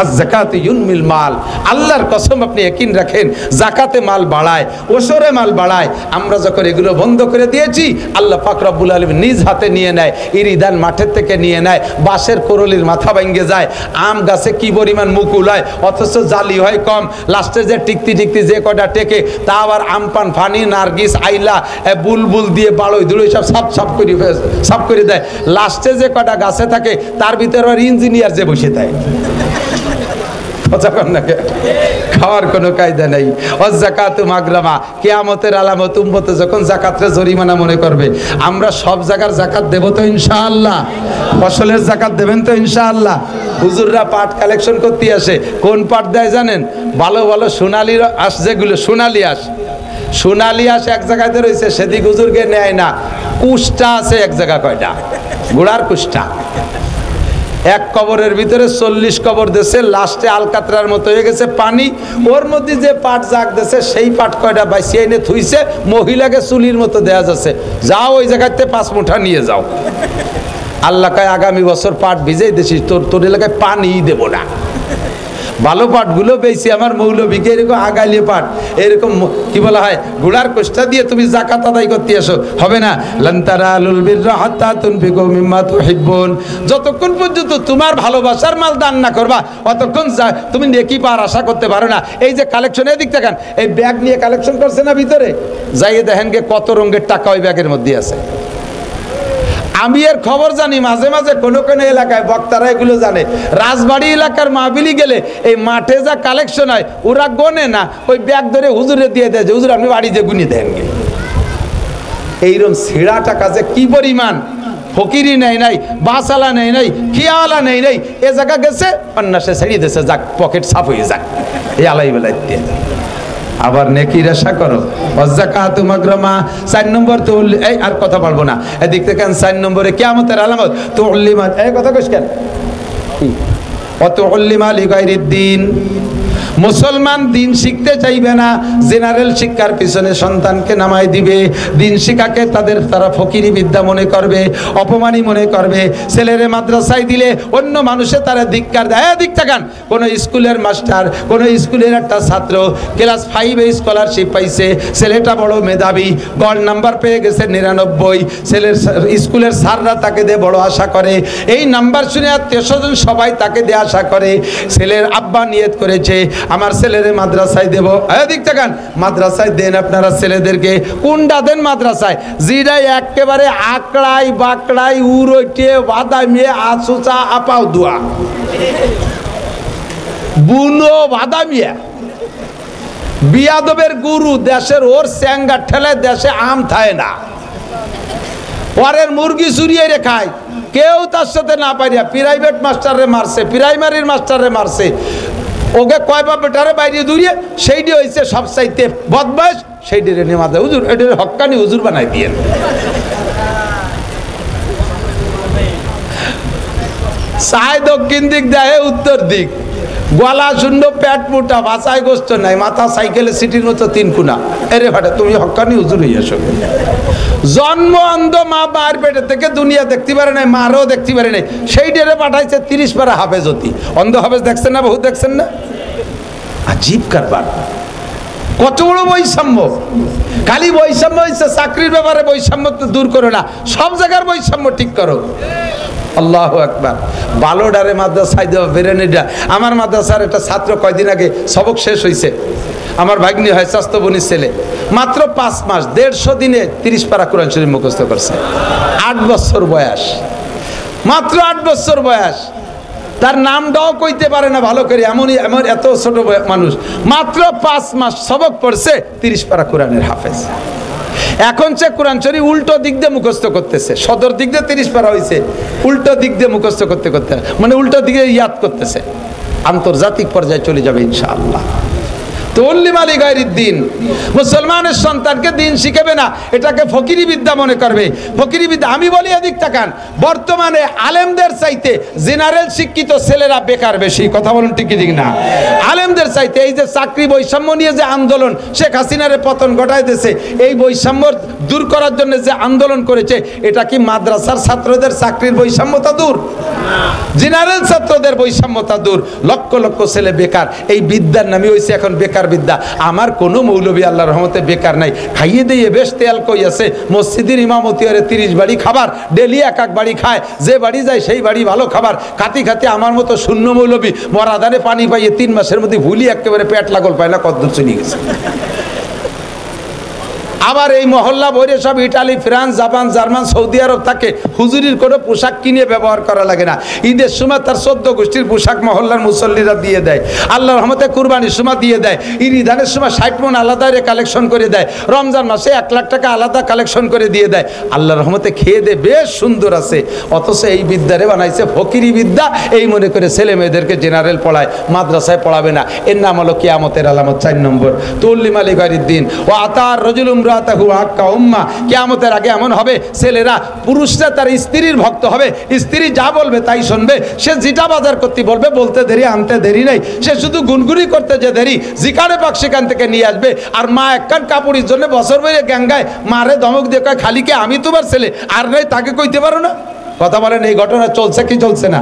আয-যাকাতু ইউনমিল মাল, আল্লাহর কসম আপনি ইয়াকিন রাখেন, যাকাতে মাল বাড়ায়, ওশরে মাল বাড়ায়। আমরা যখন এগুলো বন্ধ করে দিয়েছি, আল্লাহ পাক রব্বুল আলামিন নিজ হাতে নিয়ে নেয়, ইরিদান মাঠের থেকে নিয়ে নেয়, বাঁশের করলির মাথা ভেঙে যায়, আম গাছে কি পরিমাণ মুকুল হয়, অথচ জালি হয় কম, লাস্টে যে টিকতি টিকতি যে কটা টেকে তা আবার আমপান, ফানি, নার্গিস, আইলা, বুলবুল দিয়ে বাড়ই ধুলোই সব সাফ করে দেয়। লাস্টে যে কটা গাছে থাকে তার ভিতরে আর ইঞ্জিনিয়ার যে বসে থাকে, খাওয়ার কোনো কায়দা নেই। অয-যাকাতু মাগরামা, কিয়ামতের আলামত। উম্মতে যখন যাকাতরে জরিমানা মনে করবে। আমরা সব জায়গার যাকাত দেব তো ইনশাআল্লাহ? ফসলের যাকাত দেবেন তো ইনশাআল্লাহ? হুজুররা পাট কালেকশন করতে আসে, কোন পাট দেয় জানেন? ভালো ভালো সোনালি আঁশ, যেগুলো সোনালি আঁশ, সোনালি আঁশ এক জায়গাতে রয়েছে, সেদিক হুজুরকে নেয় না। কুষ্টা আছে এক জায়গা, কয়টা গোড়ার কুষ্টা, এক কবরের ভিতরে 40 কবর দেশে, লাস্টে আলকাতরার মতো হয়ে গেছে পানি, ওর মধ্যে যে পাট জাগ দেশে সেই পাট কয়টা বাইসিয়ে এনে থুইছে, মহিলাকে চুলির মতো দেয়া যাচ্ছে, যাও ওই জায়গাতে 5 মুঠা নিয়ে যাও। আল্লাহ কয় আগামী বছর পাট ভিজেই দিছিস, তোর এলাকায় পানিই দেবো না। ভালো পাটগুলো বেশি আমার মৌলবীকে এরকম আগাইলে পাট, এরকম কি বলা হয়, ঘোড়ার কোষ্টা দিয়ে তুমি যাকাত আদায় করতে আসো, হবে না। লান তারালুল বিররা হাত্তা তুনফিকু মিম্মা তুহিব্বুন, যতক্ষণ পর্যন্ত তোমার ভালোবাসার মাল দান না করবা অতক্ষণ তুমি নেকি পাওয়ার আশা করতে পারো না। এই যে কালেকশন, এদিক দেখেন, এই ব্যাগ নিয়ে কালেকশন করছে না ভিতরে, যাইয়ে দেখেন গে কত রঙের টাকা ওই ব্যাগের মধ্যে আছে। আমি এর খবর জানি, মাঝে মাঝে কোনো কোনো এলাকায় বক্তারা এগুলো জানে। রাজবাড়ি এলাকার মাহফিলি গেলে এই মাঠে যা কালেকশন হয় ওরা গোনে না, ওই ব্যাগ ধরে হুজুরে দিয়ে দেয় যে হুজুর আপনি বাড়ি যে গুনি দেন। এইরকম ছেঁড়া টাকা যে কি পরিমাণ, ফকিরি নেই নাই, বাসালা নেই নাই, খিয়ালা নেই নাই, এ জায়গা গেছে অন্যাসে ছেড়িয়ে দিয়েছে, যাক পকেট সাফ হয়ে যাক, এই আলাই বেলায় দিয়ে। আবার নেকির আশা করো। অয-যাকাতু মাগরামা, 4 নম্বর তো এই আর কথা বলবো না, এদিক থেকে 4 নম্বরে কিয়ামতের আলামত তুল্লিমা, এই কথা কইস কেন, অতুল্লিমা লিগাইরিদ্দিন, মুসলমান দিন শিখতে চাইবে না, জেনারেল শিক্ষার পিছনে সন্তানকে নামাই দিবে। দিন শিক্ষাকে তারা ফকিরি বিদ্যা মনে করবে, অপমানী মনে করবে। ছেলেরে মাদ্রাসায় দিলে অন্য মানুষে তারা ধিক্কার দেয়। দিক থাকান, কোনো স্কুলের মাস্টার, কোনো স্কুলের একটা ছাত্র ক্লাস 5-এ স্কলারশিপ পাইছে, ছেলেটা বড় মেধাবী, গড় নাম্বার পেয়ে গেছে 99, ছেলের স্কুলের স্যাররা তাকে দিয়ে বড় আশা করে, এই নাম্বার শুনে আত্মীয়স্বজন সবাই তাকে দিয়ে আশা করে। ছেলের আব্বা নিয়ত করেছে আমার ছেলেরে মাদ্রাসায় দেব। এদিক থাকান, মাদ্রাসায় দেন আপনারা ছেলেদেরকে, কোনটা দেন মাদ্রাসায়? জিরাই একেবারে আকড়াই বাকড়াই উড়ে বাদামিয়ে আসুচা আপাও দুয়া বুনো বাদামিয়া, বিয়াদবের গুরু দেশের, ওর স্যাঙ্গা ঠেলে দেশে আম থায় না, পরের মুরগি চুরিয়ে রে খায়, কেউ তার সাথে না পারিয়া প্রাইভেট মাস্টারে মারছে, প্রাইমারির মাস্টারে মারছে, ওকে কয়বার বেটারে বাইরে দূরিয়ে সেইটি হয়েছে সব চাইতে বদমাইশ, সেইটি রে নেমাতে হুজুর, এটার হক্কানি হুজুর বানাই দিয়ে। চায় দক্ষিণ দিক, দেয় উত্তর দিক, গলা শূন্য, পেট মোটা, বাসায় গোস্ত নাই, মাথা সাইকেলে সিটির মতো 3 কোনা। এরে ফাটা তুমি হক্কানি হুজুর হয়ে আসো। জন্ম অন্ধ, মা মায়ের পেটে থেকে দুনিয়া দেখতে পারে নাই, মারও দেখতে পারে নাই, সেই ডেরে পাঠাইছে 30 পারা হাফেজ হতি। অন্ধ হাফেজ দেখছেন না, বহুত দেখছেন না, আজীব কারবার। কত বড় বৈষম্য, খালি বৈষম্য হয়েছে চাকরির ব্যাপারে, বৈষম্য তো দূর করো না, সব জায়গার বৈষম্য ঠিক করো। আল্লাহু আকবার। বালোডারে মাদ্রাসায় দেওয়া বেরেনিটা, আমার মাদ্রাসার একটা ছাত্র কয়দিন আগে সবক শেষ হয়েছে, আমার ভাগ্নি হয় স্বাস্থ্যবনির ছেলে, মাত্র 5 মাস 150 দিনে 30 পারা কোরআন শরীফ মুখস্থ করছে। 8 বছর বয়স, মাত্র 8 বছর বয়স, তার নামটাও কইতে পারে না ভালো করে, এমনই এমন এত ছোট মানুষ, মাত্র 5 মাস সবক পড়ছে, 30 পারা কোরআনের হাফেজ। এখন সে কোরআন শরীফ উল্টো দিক দিয়ে মুখস্থ করতেছে, সদর দিক দিয়ে 30 পারা হয়েছে, উল্টো দিক দিয়ে মুখস্থ করতে করতে, মানে উল্টো দিকে ইয়াদ করতেছে, আন্তর্জাতিক পর্যায়ে চলে যাবে ইনশাআল্লাহ। তো আলী গায়রিদ দিন, মুসলমানের সন্তানকে দিন শিখাবে না, এটাকে ফকিরি বিদ্যা মনে করবে। ফকিরি বিদ্যা। আমি বলি এদিক তাকান, বর্তমানে আলেমদের চাইতে জেনারেল শিক্ষিত ছেলেরা বেকার বেশি। কথা বলুন ঠিক কি ঠিক না? আলেমদের চাইতে এই যে চাকরি বৈষম্য নিয়ে যে আন্দোলন শেখ হাসিনার পতন ঘটায় দিয়েছে, এই বৈষম্য দূর করার জন্য যে আন্দোলন করেছে, এটা কি মাদ্রাসার ছাত্রদের চাকরির বৈষম্যতা দূর? জেনারেল ছাত্রদের বৈষম্যতা দূর। লক্ষ লক্ষ ছেলে বেকার। এই বিদ্যার নামে হয়েছে এখন বেকার বিদ্যা। আমার কোনো মৌলবী আল্লাহর রহমতে বেকার নাই। খাইয়ে দিয়ে বেশ তেল কই আছে, মসজিদের ইমামতি হরে 30 বাড়ি খাবার, ডেলি এক এক বাড়ি খায়, যে বাড়ি যায় সেই বাড়ি ভালো খাবার খাতি খাতি আমার মতো শূন্য মৌলবী মরাদানে পানি পাইয়ে 3 মাসের মধ্যে ভুলি একেবারে পেট লাগল পায় না, কদ্দূর চলে গেছে। আবার এই মহল্লা ভরে সব Italy, France, Japan, German, Saudi আরব থাকে। হুজুরির কোনো পোশাক কিনে ব্যবহার করা লাগে না। ঈদের সময় তার 14 গোষ্ঠীর পোশাক মহল্লার মুসল্লিরা দিয়ে দেয়। আল্লাহর রহমতে কুরবানির সময় দিয়ে দেয়। ঈদ ইদানের সময় 60 মণ আলাদা কালেকশন করে দেয়। রমজান মাসে 1 লাখ টাকা আলাদা কালেকশন করে দিয়ে দেয়। আল্লাহর রহমতে খেয়ে দেয়, বেশ সুন্দর আছে। অথচ এই বিদ্যারে বানাইছে ফকিরি বিদ্যা। এই মনে করে ছেলে মেয়েদেরকে জেনারেল পড়ায়, মাদ্রাসায় পড়াবে না। এর নাম হলো কিয়ামতের আলামত। 4 নম্বর, তুল্লিম আলী গায়রিদ দিন ও আতার রজুলুম কিয়ামতের আগে এমন হবে, ছেলেরা, পুরুষরা তার স্ত্রীর ভক্ত হবে। স্ত্রী যা বলবে তাই শুনবে। সে যেটা বাজার করতে বলবে, বলতে দেরি আনতে দেরি নাই। সে শুধু গুনগুনি করতে যে দেরি, যেখানে পাক সেখান থেকে নিয়ে আসবে। আর মা একখান কাপড়ের জন্য বছর বেড়ে গ্যাঙ্গায় মারে ধমক দিয়ে কয়, খালিকে আমি তোমার ছেলে, আর নাই তাকে কইতে পারো না? কথা বলেন, এই ঘটনা চলছে কি চলছে না?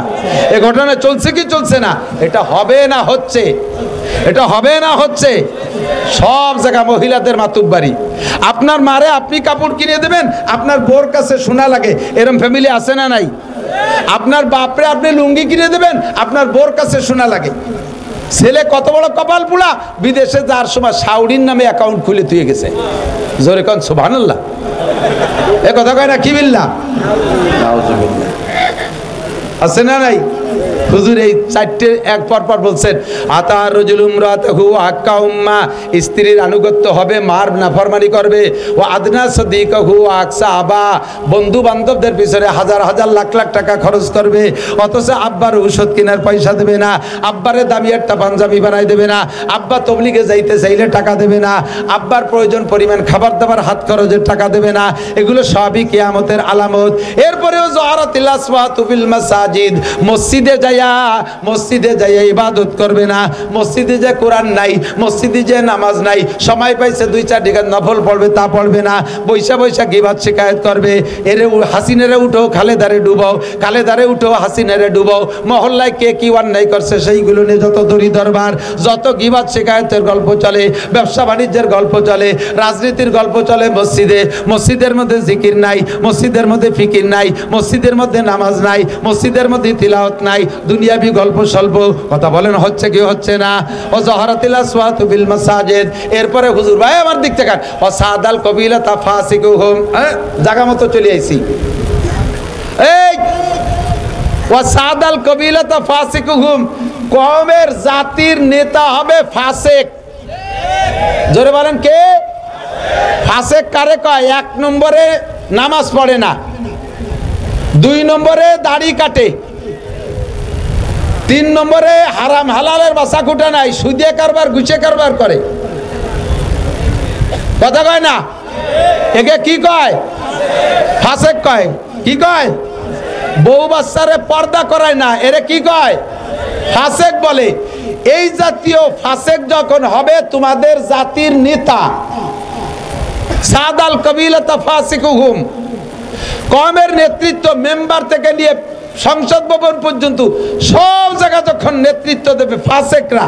এই ঘটনা চলছে কি চলছে না? এটা হবে না হচ্ছে, এটা হবে না হচ্ছে। সব জায়গা মহিলাদের মাতুব্বারি। আপনার মারে আপনি কাপড় কিনে দেবেন, আপনার বোর কাছে শোনা লাগে। এরম ফ্যামিলি আছে না নাই? আপনার বাপরে আপনি লুঙ্গি কিনে দেবেন, আপনার বোর কাছে শোনা লাগে। ছেলে কত বড় কপাল পুরা, বিদেশে যাওয়ার সময় সাউরির নামে অ্যাকাউন্ট খুলে তুই গেছে। জোরে কোন সুবহানাল্লাহ। এ কথা কয় না কি বিল্লাহ? আছে না নাই? হুজুর এই 4টে এক পর পর বলছেন, আতার রজুলুম রাতাহু আক্কা উম্মা, স্ত্রীর আনুগত্য হবে, মার নাফরমানি করবে। ও আদনা সদিকাহু আকসা আবা, বন্ধু বান্ধবদের পিছনে হাজার হাজার লাখ লাখ টাকা খরচ করবে, অথচ আব্বার ঔষধ কেনার পয়সা দেবে না, আব্বারে দামি একটা পাঞ্জাবি বানাই দেবে না, আব্বা তবলিগে যাইতে চাইলে টাকা দেবে না, আব্বার প্রয়োজন পরিমাণ খাবার দাবার হাত খরচের টাকা দেবে না। এগুলো সবই কিয়ামতের আলামত। এরপরেও জহারাতিল আসওয়াতু ফিল মাসাজিদ, মসজিদে যাইয়া ইবাদত করবে না, মসজিদে যে কোরআন নাই, মসজিদে যে নামাজ নাই, সময় পাইছে 2-4 টাকা নফল পড়বে, তা পড়বে না, বৈশা বৈশা গিবাত শিকায়ত করবে। এরে হাসিনারে উঠো, খালেদারে ডুবাও, খালেদারে উঠো, হাসিনারে ডুবাও। মহল্লায় কে কি অন্যায় করছে সেইগুলো নিয়ে যত দড়ি দরবার, যত গিবাত শিকায়তের গল্প চলে, ব্যবসা বাণিজ্যের গল্প চলে, রাজনীতির গল্প চলে মসজিদে। মসজিদের মধ্যে জিকির নাই, মসজিদের মধ্যে ফিকির নাই, মসজিদের মধ্যে নামাজ নাই, মসজিদের মধ্যে তিলাওয়াত নাই, দুনিয়াবি গল্প স্বল্প। কথা বলেন হচ্ছে কি হচ্ছে না? ও জহরাতিল আসওয়াতু বিল মাসাজিদ। এরপরে হুজুর ভাই আমার দিক থেকে, ও সাদাল কবিলাতা ফাসিকুহুম, জায়গা মতো চলে আইছি। এই ও সাদাল কবিলাতা ফাসিকুহুম, কওমের জাতির নেতা হবে ফাসিক। জোরে বলেন কে? ফাসিক কারে কয়? 1 নম্বরে নামাজ পড়ে না, 2 নম্বরে দাড়ি কাটে, 3 নম্বরে হারাম হালালের বাসা খুঁটে নাই, সুদে কারবার ঘুষে কারবার করে। কথা কয় না? একে কি কয়? ফাসেক কয়। কি কয়? বউ বাচ্চারে পর্দা করায় না, এরে কি কয়? ফাসেক বলে। এই জাতীয় ফাসেক যখন হবে তোমাদের জাতির নেতা, সাদাল কবিলাতা ফাসিকুহুম, কওমের নেতৃত্ব মেম্বার থেকে নিয়ে সংসদ ভবন পর্যন্ত সব জায়গা যখন নেতৃত্ব দেবে ফাসেকরা।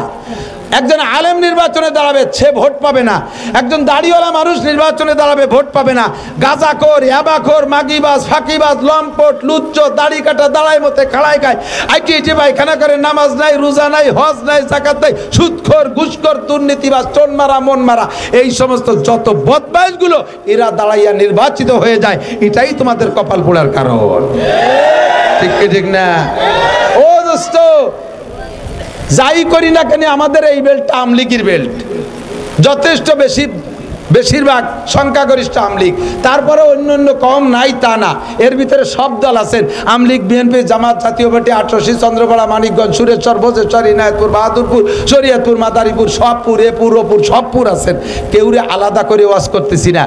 একজন আলেম নির্বাচনে দাঁড়াবে, সে ভোট পাবে না। একজন দাড়িওয়ালা মানুষ নির্বাচনে দাঁড়াবে, ভোট পাবে না। গাঁজাখোর, ইয়াবাখোর, মাগিবাজ, ফাঁকিবাজ, লম্পট, লুচ্চ, দাড়ি কাটা, দাঁড়ায় মতে খাড়াই খায়, আইটি পায়খানা করে, নামাজ নাই, রোজা নাই, হজ নাই, যাকাত নাই, সুদখোর, ঘুষখোর, দুর্নীতিবাজ, টোন মারা, মন মারা, এই সমস্ত যত বদমাইশগুলো এরা দাঁড়াইয়া নির্বাচিত হয়ে যায়। এটাই তোমাদের কপাল পোড়ার কারণ। ঠিক কি ঠিক না? ও দোস্ত, যাই করি না কেন আমাদের এই বেল্টটা আমলিগির বেল্ট, যথেষ্ট বেশি বেশিরভাগ সংখ্যাগরিষ্ঠ আমলিগ। তারপরে অন্য অন্য কম নাই তা না, এর ভিতরে সব দল আছেন, আমলিগ, বিএনপি, জামাত, জাতীয় পার্টি, আটরশি, চন্দ্রপাড়া, মানিকগঞ্জ, সুরেশ্বর, বজেশ্বর, ইনায়তপুর, বাহাদুরপুর, শরীয়তপুর, মাদারীপুর, সবপুর, এপুর, ওপুর, সবপুর আছেন। কেউরে আলাদা করে ওয়াজ করতেছি না।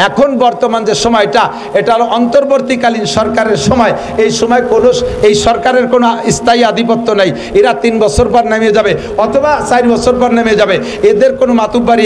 এখন বর্তমান যে সময়টা, এটা হলো অন্তর্বর্তীকালীন সরকারের সময়। এই সময় কোনো এই সরকারের কোনো স্থায়ী আধিপত্য নাই। এরা 3 বছর পর নেমে যাবে অথবা 4 বছর পর নেমে যাবে। এদের কোনো মাতুব্বারি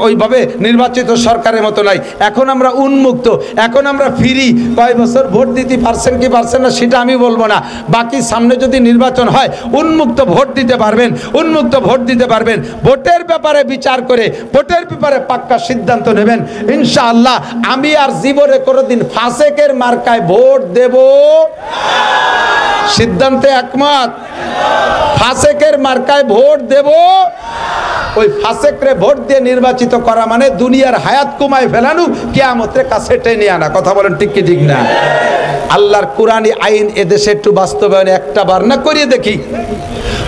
ওইভাবে নির্বাচিত সরকারের মতো নাই। এখন আমরা উন্মুক্ত, এখন আমরা ফ্রি। কয় বছর ভোট দিতে পারছেন কি পারছেন না সেটা আমি বলবো না। বাকি সামনে যদি নির্বাচন হয় উন্মুক্ত ভোট দিতে পারবেন, উন্মুক্ত ভোট দিতে পারবেন। ভোটের ব্যাপারে বিচার করে ভোটের ব্যাপারে পাক্কা সিদ্ধান্ত নেবেন ইনশাআল্লাহ। আমি আর জীবনে কোনোদিন ফাসেকের মার্কায় ভোট দেব, সিদ্ধান্তে একমত। ফাসেকের মার্কায় ভোট দেব, ওই ফাসেকরে ভোট দিয়ে নির্বাচিত করা মানে দুনিয়ার হায়াত কমায় ফেলানো, কিয়ামতের কাছে টেনে আনা। কথা বলেন ঠিক কি ঠিক না? আল্লাহর কোরআনী আইন এদেশে একটু বাস্তবায়ন একটা বার না করিয়ে দেখি।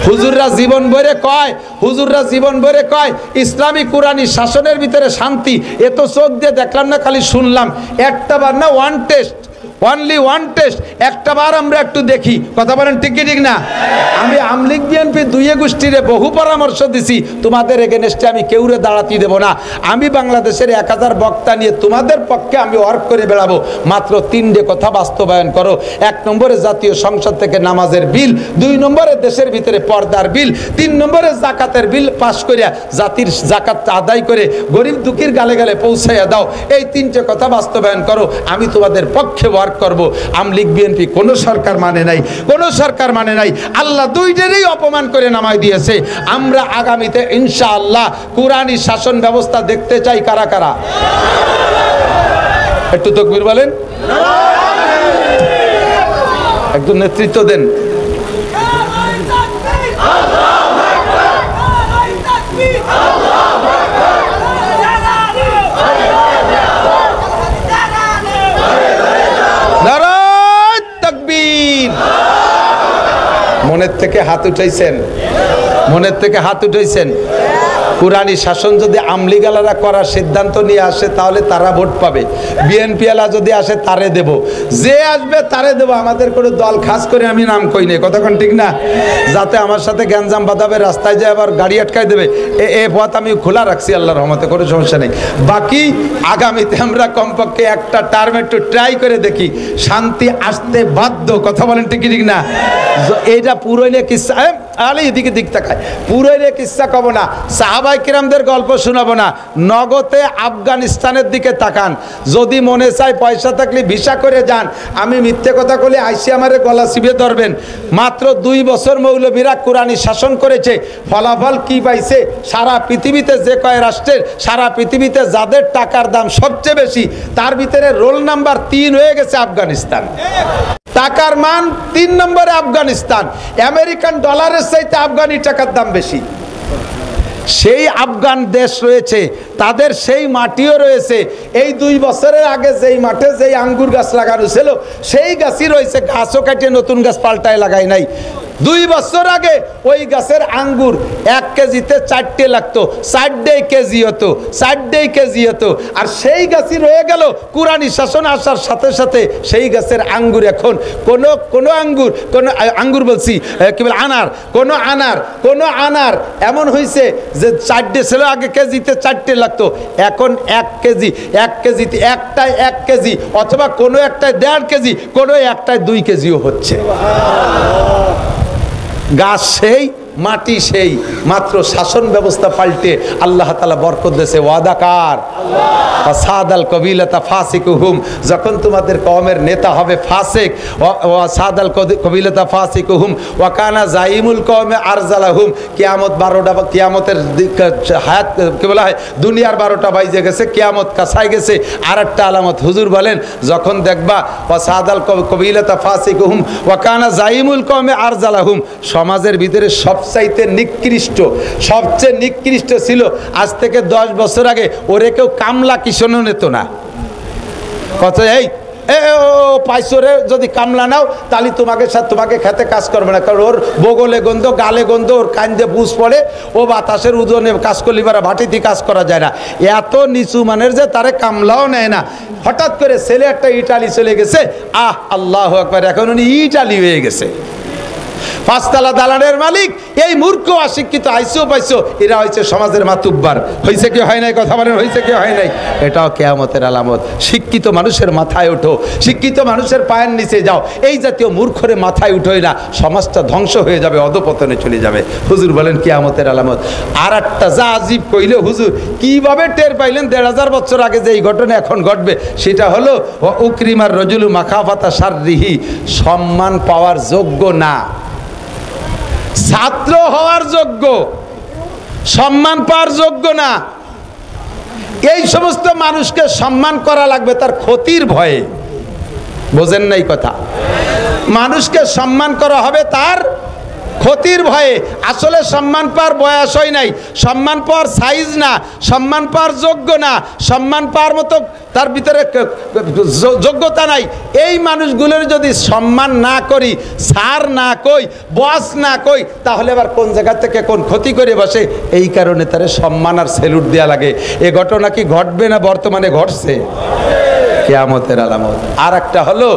হুজুররা জীবন ভরে কয়, হুজুররা জীবন ভরে কয় ইসলামী কোরআনী শাসনের ভিতরে শান্তি। এ তো চোখ দিয়ে দেখলাম না, খালি শুনলাম। একটা বার না, one test, only one test, একটা বার আমরা একটু দেখি। কথা বলেন ঠিক কি ঠিক না? আমি আমলিগ, বিএনপি দুইয়ে গোষ্ঠীরে বহু পরামর্শ দিছি, তোমাদের এগেনস্টে আমি কেউরে দাঁড়াতে দেব না। আমি বাংলাদেশের 1000 বক্তা নিয়ে তোমাদের পক্ষে আমি ওয়ার্ক করে বেড়াবো। মাত্র 3টে কথা বাস্তবায়ন করো। 1 নম্বরে জাতীয় সংসদ থেকে নামাজের বিল, 2 নম্বরে দেশের ভিতরে পর্দার বিল, 3 নম্বরে জাকাতের বিল পাশ করিয়া জাতির জাকাত আদায় করে গরিব দুঃখীর গালে গালে পৌঁছাইয়া দাও। এই 3টে কথা বাস্তবায়ন করো, আমি তোমাদের পক্ষে ওয়ার্ক করব। আমলিগ, বিএনপি কোন সরকার মানে নাই, কোন সরকার মানে নাই। আল্লাহ দুইটারই অপমান করে নামাই দিয়েছে। আমরা আগামীতে ইনশাআল্লাহ কোরআনী শাসন ব্যবস্থা দেখতে চাই। কারা কারা একটু তাকবীর বলেন, একটু নেতৃত্ব দেন। মনের থেকে হাত উঠাইছেন, মনের থেকে হাত উঠাইছেন। কোরআনী শাসন যদি আমলিগালারা করার সিদ্ধান্ত নিয়ে আসে তাহলে তারা ভোট পাবে। বিএনপিওয়ালা যদি আসে তারে দেব, যে আসবে তারে দেব। আমাদের কোনো দল খাস করে আমি নাম কই নাই, কতক্ষণ ঠিক না? যাতে আমার সাথে গ্যাঞ্জাম বাঁধাবে, রাস্তায় যায় আবার গাড়ি আটকায় দেবে, এ পথ আমি খোলা রাখছি আল্লাহর রহমতে, কোনো সমস্যা নেই। বাকি আগামীতে আমরা কমপক্ষে একটা টার্ম একটু ট্রাই করে দেখি, শান্তি আসতে বাধ্য। কথা বলেন ঠিক ঠিক না? এইটা পুরোইলে কিসা, আলে এদিকে দিক তাকায়, পুরোইলে কিসা কব না, সাহাবায়ে কিরামদের গল্প শোনাবো না। নগদে আফগানিস্তানের দিকে তাকান। যদি মনে চায় পয়সা থাকলে ভিসা করে যান। আমি মিথ্যে কথা বলে আইসি আমারে গলা চিপে ধরবেন। মাত্র 2 বছর মৌলবীরা কোরআনী শাসন করেছে, ফলাফল কি পাইছে? সারা পৃথিবীতে যে কয় রাষ্ট্রের, সারা পৃথিবীতে যাদের টাকার দাম সবচেয়ে বেশি, তার ভিতরে রোল নাম্বার 3 হয়ে গেছে আফগানিস্তান। টাকার মান 3 নম্বরে আফগানিস্তান। আমেরিকান ডলারের চাইতে আফগানি টাকার দাম বেশি। সেই আফগান দেশ রয়েছে, তাদের সেই মাটিও রয়েছে। এই 2 বছরের আগে যেই মাঠে যেই আঙ্গুর গাছ লাগানো ছিল সেই গাছই রয়েছে, গাছও কাটিয়ে নতুন গাছ পাল্টায় লাগায় নাই। 2 বছর আগে ওই গাছের আঙ্গুর 1 কেজিতে 4টে লাগতো, 4 কেজি হতো, 4 কেজি হতো। আর সেই গাছই রয়ে গেল। কোরআনী শাসন আসার সাথে সাথে সেই গাছের আঙ্গুর এখন কোনো আঙ্গুর, কোনো আঙ্গুর বলছি কি বলে, আনার, কোনো আনার এমন হয়েছে যে 4 ছিল আগে, কেজিতে 4টে লাগতো, এখন 1 কেজিতে একটায় 1 কেজি, অথবা কোনো একটায় 1.5 কেজি, কোনো একটায় 2 কেজিও হচ্ছে। গাছ সেই, মাটি সেই, মাত্র শাসন ব্যবস্থা পাল্টে আল্লাহ তাআলা বরকত দিয়েছে। ওয়াদাকার সাদাল কবিলাতা ফাসিকুহুম, যখন তোমাদের কওমের নেতা হবে ফাসিক, সাদাল কবিলাতা ফাসিকুহুম ওয়া কানা জাইমুল কওমে আরজালাহুম। কিয়ামত 12টা, কিয়ামতের হায়াত কি বলা হয়, দুনিয়ার 12টা বাইজে গেছে, কিয়ামত কাছায় গেছে। আর একটা আলামত হুজুর বলেন, যখন দেখবা ওয়া সাদাল কবিলাতা ফাসিকুহুম ওয়া কানা জাইমুল কওমে আরজালাহুম, সমাজের ভিতরে সবচাইতে নিকৃষ্ট, সবচেয়ে নিকৃষ্ট ছিল আজ থেকে 10 বছর আগে, ওরে কেউ কামলা কিষণও নিত না। কত এই পাইছো রে, যদি কামলা নাও তাহলে তোমাকে খেতে কাজ করবে না, কারণ ওর বগলে গন্ধ, গালে গন্ধ, ওর কান্দে বুঝ পড়ে, ও বাতাসের ওজনে কাজ করলে এবার ভাটিতে কাজ করা যায় না। এত নিচু মানের যে তারে কামলাও নেয় না। হঠাৎ করে ছেলে একটা ইটালি চলে গেছে, আল্লাহু আকবার, এখন উনি ইটালি হয়ে গেছে, পাঁচতলা দালানের মালিক। এই মূর্খ অশিক্ষিত আইসো পাইছো, এরা হয়েছে সমাজের মাতুব্বার। হয়েছে কি হয় নাই? কথা বলেন, হয়েছে কি হয় নাই? এটাও কিয়ামতের আলামত। শিক্ষিত মানুষের মাথায় ওঠো, শিক্ষিত মানুষের পায়ের নিচে যাও। এই জাতীয় মূর্খরে মাথায় উঠোই না, সমাজটা ধ্বংস হয়ে যাবে, অধপতনে চলে যাবে। হুজুর বলেন কিয়ামতের আলামত। আর একটা যা আজীব কইলে হুজুর কিভাবে টের পাইলেন 1500 বছর আগে যে এই ঘটনা এখন ঘটবে, সেটা হলো উকরিমার রজুলু মাখাফাতা শাররিহি, সম্মান পাওয়ার যোগ্য না, ছাত্র হওয়ার যোগ্য, সম্মান পাওয়ার যোগ্য না। এই সমস্ত মানুষকে সম্মান করা লাগবে তার ক্ষতির ভয়ে। বোঝেন নাই কথা? মানুষকে সম্মান করা হবে তার ক্ষতির ভয়ে। আসলে সম্মান পাওয়ার বয়স হয় নাই, সম্মান পাওয়ার সাইজ না, সম্মান পাওয়ার যোগ্য না, সম্মান পাওয়ার মতো তার ভিতরে যোগ্যতা নাই। এই মানুষগুলোর যদি সম্মান না করি, সার না কই, বস না কই, তাহলে আবার কোন জায়গা থেকে কোন ক্ষতি করে বসে। এই কারণে তারে সম্মান আর সেলুট দেওয়া লাগে। এ ঘটনা কি ঘটবে না? বর্তমানে ঘটছে, কিয়ামতের আলামত। আর একটা হলো,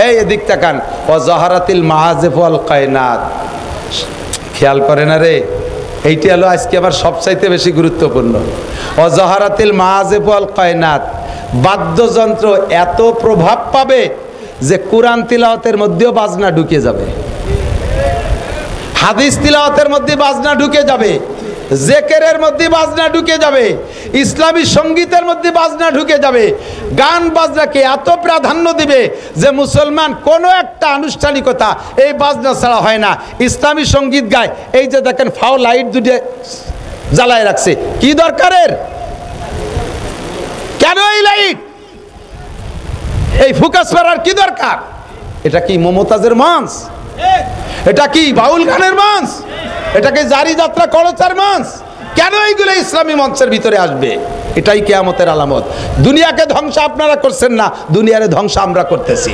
এই এদিক তাকান, ওয়াজাহারাতিল মাহাজিফ ওয়াল কায়নাত। খেয়াল করে না রে, এইটি হলো আজকে আমার সবচাইতে বেশি গুরুত্বপূর্ণ। ওয়াজাহারাতিল মাহাজিফ ওয়াল কায়নাত, বাদ্যযন্ত্র এত প্রভাব পাবে যে কোরআন তিলাওয়াতের মধ্যেও বাজনা ঢুকে যাবে, হাদিস তিলাওয়াতের মধ্যে বাজনা ঢুকে যাবে, জেকেরের মধ্যে বাজনা ঢুকে যাবে, ইসলামী সঙ্গীতের মধ্যে বাজনা ঢুকে যাবে। গান বাজনাকে এত প্রাধান্য দিবে যে মুসলমান কোনো একটা আনুষ্ঠানিকতা এই বাজনা ছাড়া হয় না। ইসলামী সঙ্গীত গায়, এই যে দেখেন ফাও লাইট দুটো জ্বালায় রাখছে, কি দরকারের? কেন এই লাইট, এই ফোকাস করার কি দরকার? এটা কি মমতাজের মঞ্চ? এটা কি বাউল গানের মঞ্চ? এটা কি জারি যাত্রা করচার মঞ্চ? কেন এইগুলো ইসলামী মঞ্চের ভিতরে আসবে? এটাই কিয়ামতের আলামত। দুনিয়াকে ধ্বংস আপনারা করছেন না, দুনিয়ারে ধ্বংস আমরা করতেছি।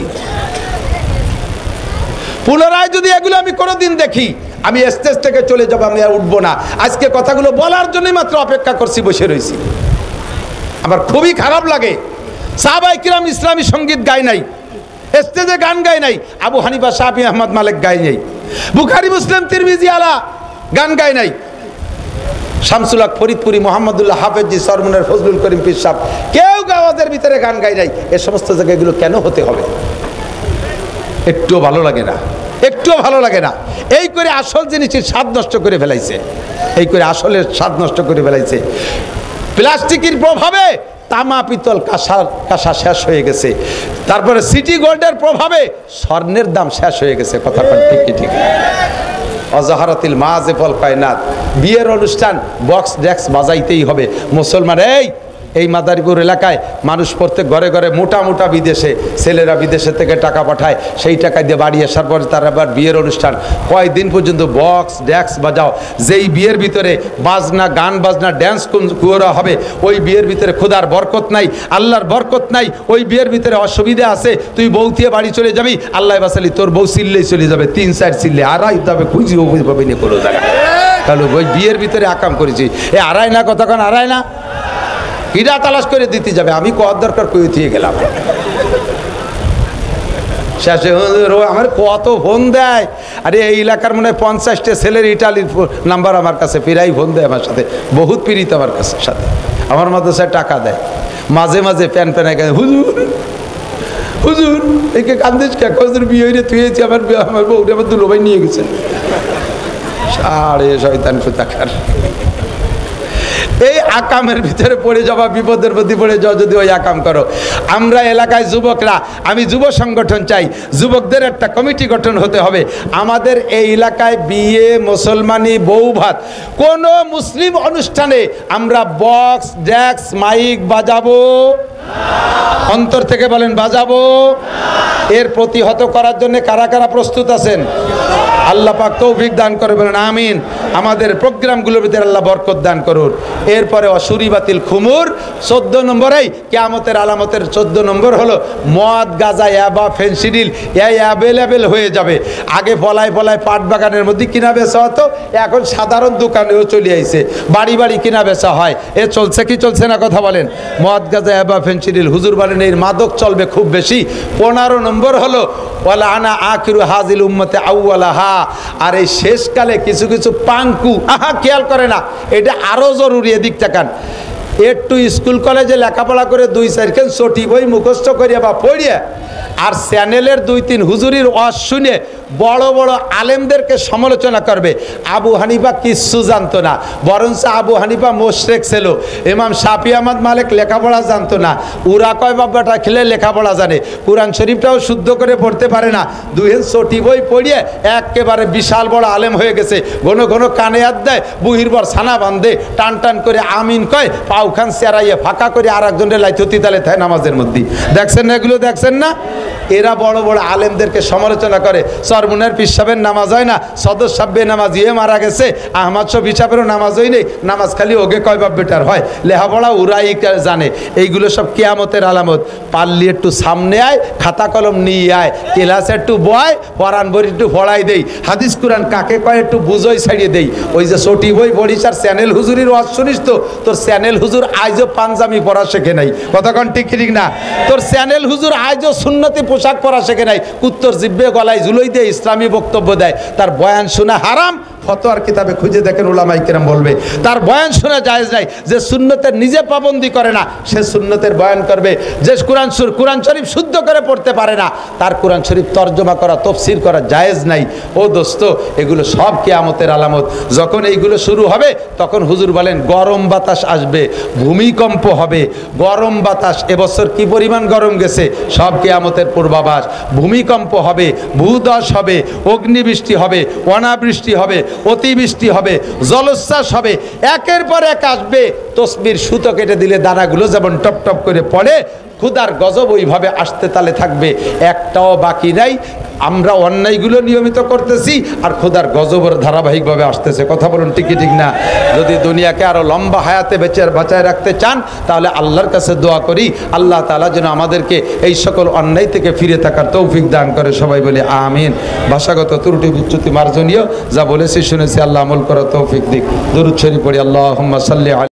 পুনরায় যদি এগুলো আমি কোনোদিন দেখি, আমি স্টেজ থেকে চলে যাবো, আমি আর উঠবো না। আজকে কথাগুলো বলার জন্যই মাত্র অপেক্ষা করছি, বসে রয়েছি। আমার খুবই খারাপ লাগে, সাহাবায়ে কিরাম ইসলামী সঙ্গীত গায় নাই, স্টেজে গান গায় নাই, আবু হানিফা, শাফি, আহমদ, মালিক গায় নাই, বুখারী, মুসলিম, তিরমিজি আলা গান গায় নাই, শামসুল হক ফরিদপুরি, মোহাম্মদুল্লাহ হাফেজি, সরমুনের ফজলুল করিম পীর সাহেব, কেউ গাওয়াজের ভিতরে গান গায় নাই। এ সমস্ত জায়গায় এগুলো কেন হতে হবে? একটুও ভালো লাগে না, একটুও ভালো লাগে না। এই করে আসল জিনিসের স্বাদ নষ্ট করে ফেলাইছে, এই করে আসলের স্বাদ নষ্ট করে ফেলাইছে। প্লাস্টিকের প্রভাবে তামা, পিতল, কাঁসা শেষ হয়ে গেছে। তারপরে সিটি গোল্ডের প্রভাবে স্বর্ণের দাম শেষ হয়ে গেছে। কথা ঠিক ঠিক। অজাহারাতিল মাজিফ ওয়াল কায়নাত, বিয়ের অনুষ্ঠান বক্স ডেক্স বাজাইতেই হবে। মুসলমান এই মাদারীপুর এলাকায় মানুষ প্রত্যেক ঘরে ঘরে মোটা মোটা বিদেশে, ছেলেরা বিদেশে থেকে টাকা পাঠায়, সেই টাকা দিয়ে বাড়ি আসার পরে তার আবার বিয়ের অনুষ্ঠান কয়েকদিন পর্যন্ত বক্স ডেক্স বাজাও। যেই বিয়ের ভিতরে বাজনা, গান বাজনা, ড্যান্স করা হবে, ওই বিয়ের ভিতরে খোদার বরকত নাই, আল্লাহর বরকত নাই। ওই বিয়ের ভিতরে অসুবিধা আছে, তুই বউ দিয়ে বাড়ি চলে যাবি, আল্লাহ বাসালি তোর বউ চিল্লেই চলে যাবে, 3-4 চিল্লে আড়াই তবে খুঁজিও পাবি না কোনো জায়গা। তাহলে ওই বিয়ের ভিতরে আকাম করেছি, আড়াই না, কতক্ষণ আড়াই না, ইডা তালাশ করে দিতে যাবে। আমি কত দরকার কয়ে দিয়ে গেলাম, শেষে আমার কত ফোন দেয়। আরে এই এলাকার মনে হয় 50টা ছেলের ইটালির নাম্বার আমার কাছে, ফিরাই ফোন দেয় আমার সাথে, বহুত পীড়িত আমার কাছে সাথে। আমার মাদ্রাসায় টাকা দেয়, মাঝে মাঝে প্যান প্যানায় গেছে, হুজুর হুজুর একে কান্দিস কে, হুজুর বিয়ে হয়ে তুইছি, আমার বউরে আমার দুলোভাই নিয়ে গেছে। সাড়ে শয়তান কোথাকার। এই আকামের ভিতরে পড়ে যাওয়া, বিপদের প্রতি পড়ে যাওয়া যদি ওই আকাম করো। আমরা এলাকায় যুবকরা, আমি যুব সংগঠন চাই, যুবকদের একটা কমিটি গঠন হতে হবে। আমাদের এই এলাকায় বিয়ে, মুসলমানি, বউ ভাত, কোনো মুসলিম অনুষ্ঠানে আমরা বক্স ডেক্স মাইক বাজাবো, অন্তর থেকে বলেন বাজাবো। এর প্রতিহত করার জন্য কারা কারা প্রস্তুত আছেন? আল্লাহ পাক তৌফিক দান করে বলেন আমিন। আমাদের প্রোগ্রামগুলোর ভিতরে আল্লাহ বরকত দান করুন। এরপরে অসুরি বাতিল খুমুর 14 নম্বরেই কিয়ামতের আলামতের 14 নম্বর হলো মদ, গাঁজা, ইয়াবা, ফেনসিডিল অ্যাভেলেবেল হয়ে যাবে। আগে ফলায় ফলায় পাট বাগানের মধ্যে কিনা বেচা হতো, এখন সাধারণ দোকানেও চলে আইছে, বাড়ি বাড়ি কিনা বেচা হয়। এ চলছে কি চলছে না কথা বলেন? মদ, গাঁজা, ইয়াবা, ফেনসিডিল, হুজুর বলেন এই মাদক চলবে খুব বেশি। 15 নম্বর হলো ওয়ালা আনা আখিরু হাজিল উম্মতে আউয়ালাহা। আর এই শেষকালে কিছু কিছু পাঙ্কু খেয়াল করে না, এটা আরো জরুরি, এদিক তাকান। একটু স্কুল কলেজে লেখাপড়া করে 2-4 খান চটি বই মুখস্থ করিয়া বা পড়িয়া আর চ্যানেলের 2-3 হুজুরির ওয়াজ শুনে বড় বড় আলেমদেরকে সমালোচনা করবে। আবু হানিফা কিচ্ছু জানতো না, বরঞ্চ আবু হানিফা মোশরেক ছিল। ইমাম শাফি আহমদ মালিক লেখাপড়া জানতো না, উরা কয় বাবাটা খেলে লেখাপড়া জানে, কোরআন শরীফটাও শুদ্ধ করে পড়তে পারে না। 2 চটি বই পড়িয়ে একেবারে বিশাল বড় আলেম হয়ে গেছে। ঘন ঘন কানে হাত দেয়, বুহির বর ছানা বান্ধে, টান টান করে আমিন কয়, পাউখান চেরাইয়ে ফাঁকা করে আর একজনের লাইথতি তালে থাকে নামাজের মধ্যে। দেখছেন না এগুলো? দেখছেন না? এরা বড় বড় আলেমদেরকে সমালোচনা করে। সরমুনার পীর সাহেবের নামাজ হয় না, সদর সাহেব নামাজ মারা গেছে, আহমদ শফি সাহেবেরও নামাজ হয় নেই, নামাজ খালি ওকে কয় বাপ বেটার হয়, লেখাপড়া উরাই জানে। এইগুলো সব কিয়ামতের আলামত। পারলি একটু সামনে আয়, খাতা কলম নিয়ে আয়, ক্লাসে একটু বয়, পরাণ বই একটু পড়াই দেই, হাদিস কুরআন কাকে কয় একটু বুঝোই ছাড়িয়ে দেই। ওই যে চটি বই পড়িস আর চ্যানেল হুজুরির ওয়াজ শুনিস তো, তোর চ্যানেল হুজুর আজও পাঞ্জাবি পড়া শেখে নাই। কতক্ষণ ঠিক ঠিক না? তোর চ্যানেল হুজুর আজও সুন্নতি পোশাক পরা শেখে নাই, কুত্তর জিব্বে গলায় ঝুলই দিয়ে ইসলামী বক্তব্য দেয়। তার বয়ান শোনা হারাম, ফতোয়ার কিতাবে খুঁজে দেখেন উলামায়ে কেরাম বলবে। তার বয়ান শোনা জায়েজ নাই। যে সুন্নতের নিজে পাবন্দি করে না সে সুন্নতের বয়ান করবে। যে কোরআন শরীফ শুদ্ধ করে পড়তে পারে না তার কোরআন শরীফ তর্জমা করা, তফসির করা জায়েজ নাই। ও দোস্ত, এগুলো সব কিয়ামতের আলামত। যখন এইগুলো শুরু হবে তখন হুজুর বলেন গরম বাতাস আসবে, ভূমিকম্প হবে। গরম বাতাস এবছর কি পরিমাণ গরম গেছে, সব কিয়ামতের পূর্বাভাস। ভূমিকম্প হবে, ভূধস হবে, অগ্নিবৃষ্টি হবে, অনাবৃষ্টি হবে, অতিবৃষ্টি হবে, জলোচ্ছ্বাস হবে, একের পর এক আসবে। তসবির সুতো কেটে দিলে দানাগুলো যেমন টপ টপ করে পড়ে, ক্ষুধার গজব ওইভাবে আসতে তালে থাকবে, একটাও বাকি নাই। আমরা অন্যায়গুলো নিয়মিত করতেছি আর ক্ষুধার গজবের ধারাবাহিকভাবে আসতেছে। কথা বলুন ঠিক ঠিক না? যদি দুনিয়াকে আরো লম্বা হায়াতে বাঁচায় রাখতে চান তাহলে আল্লাহর কাছে দোয়া করি, আল্লাহ তাআলা যেন আমাদেরকে এই সকল অন্যায় থেকে ফিরে থাকার তৌফিক দান করে। সবাই বলে আমিন। ভাষাগত ত্রুটি বিচ্যুতি মার্জনীয়, যা বলেছি শুনেছি আল্লাহ আমল করার তৌফিক দিক। দুরূদ শরীফ পড়ি। আল্লাহুম্মা সাল্লি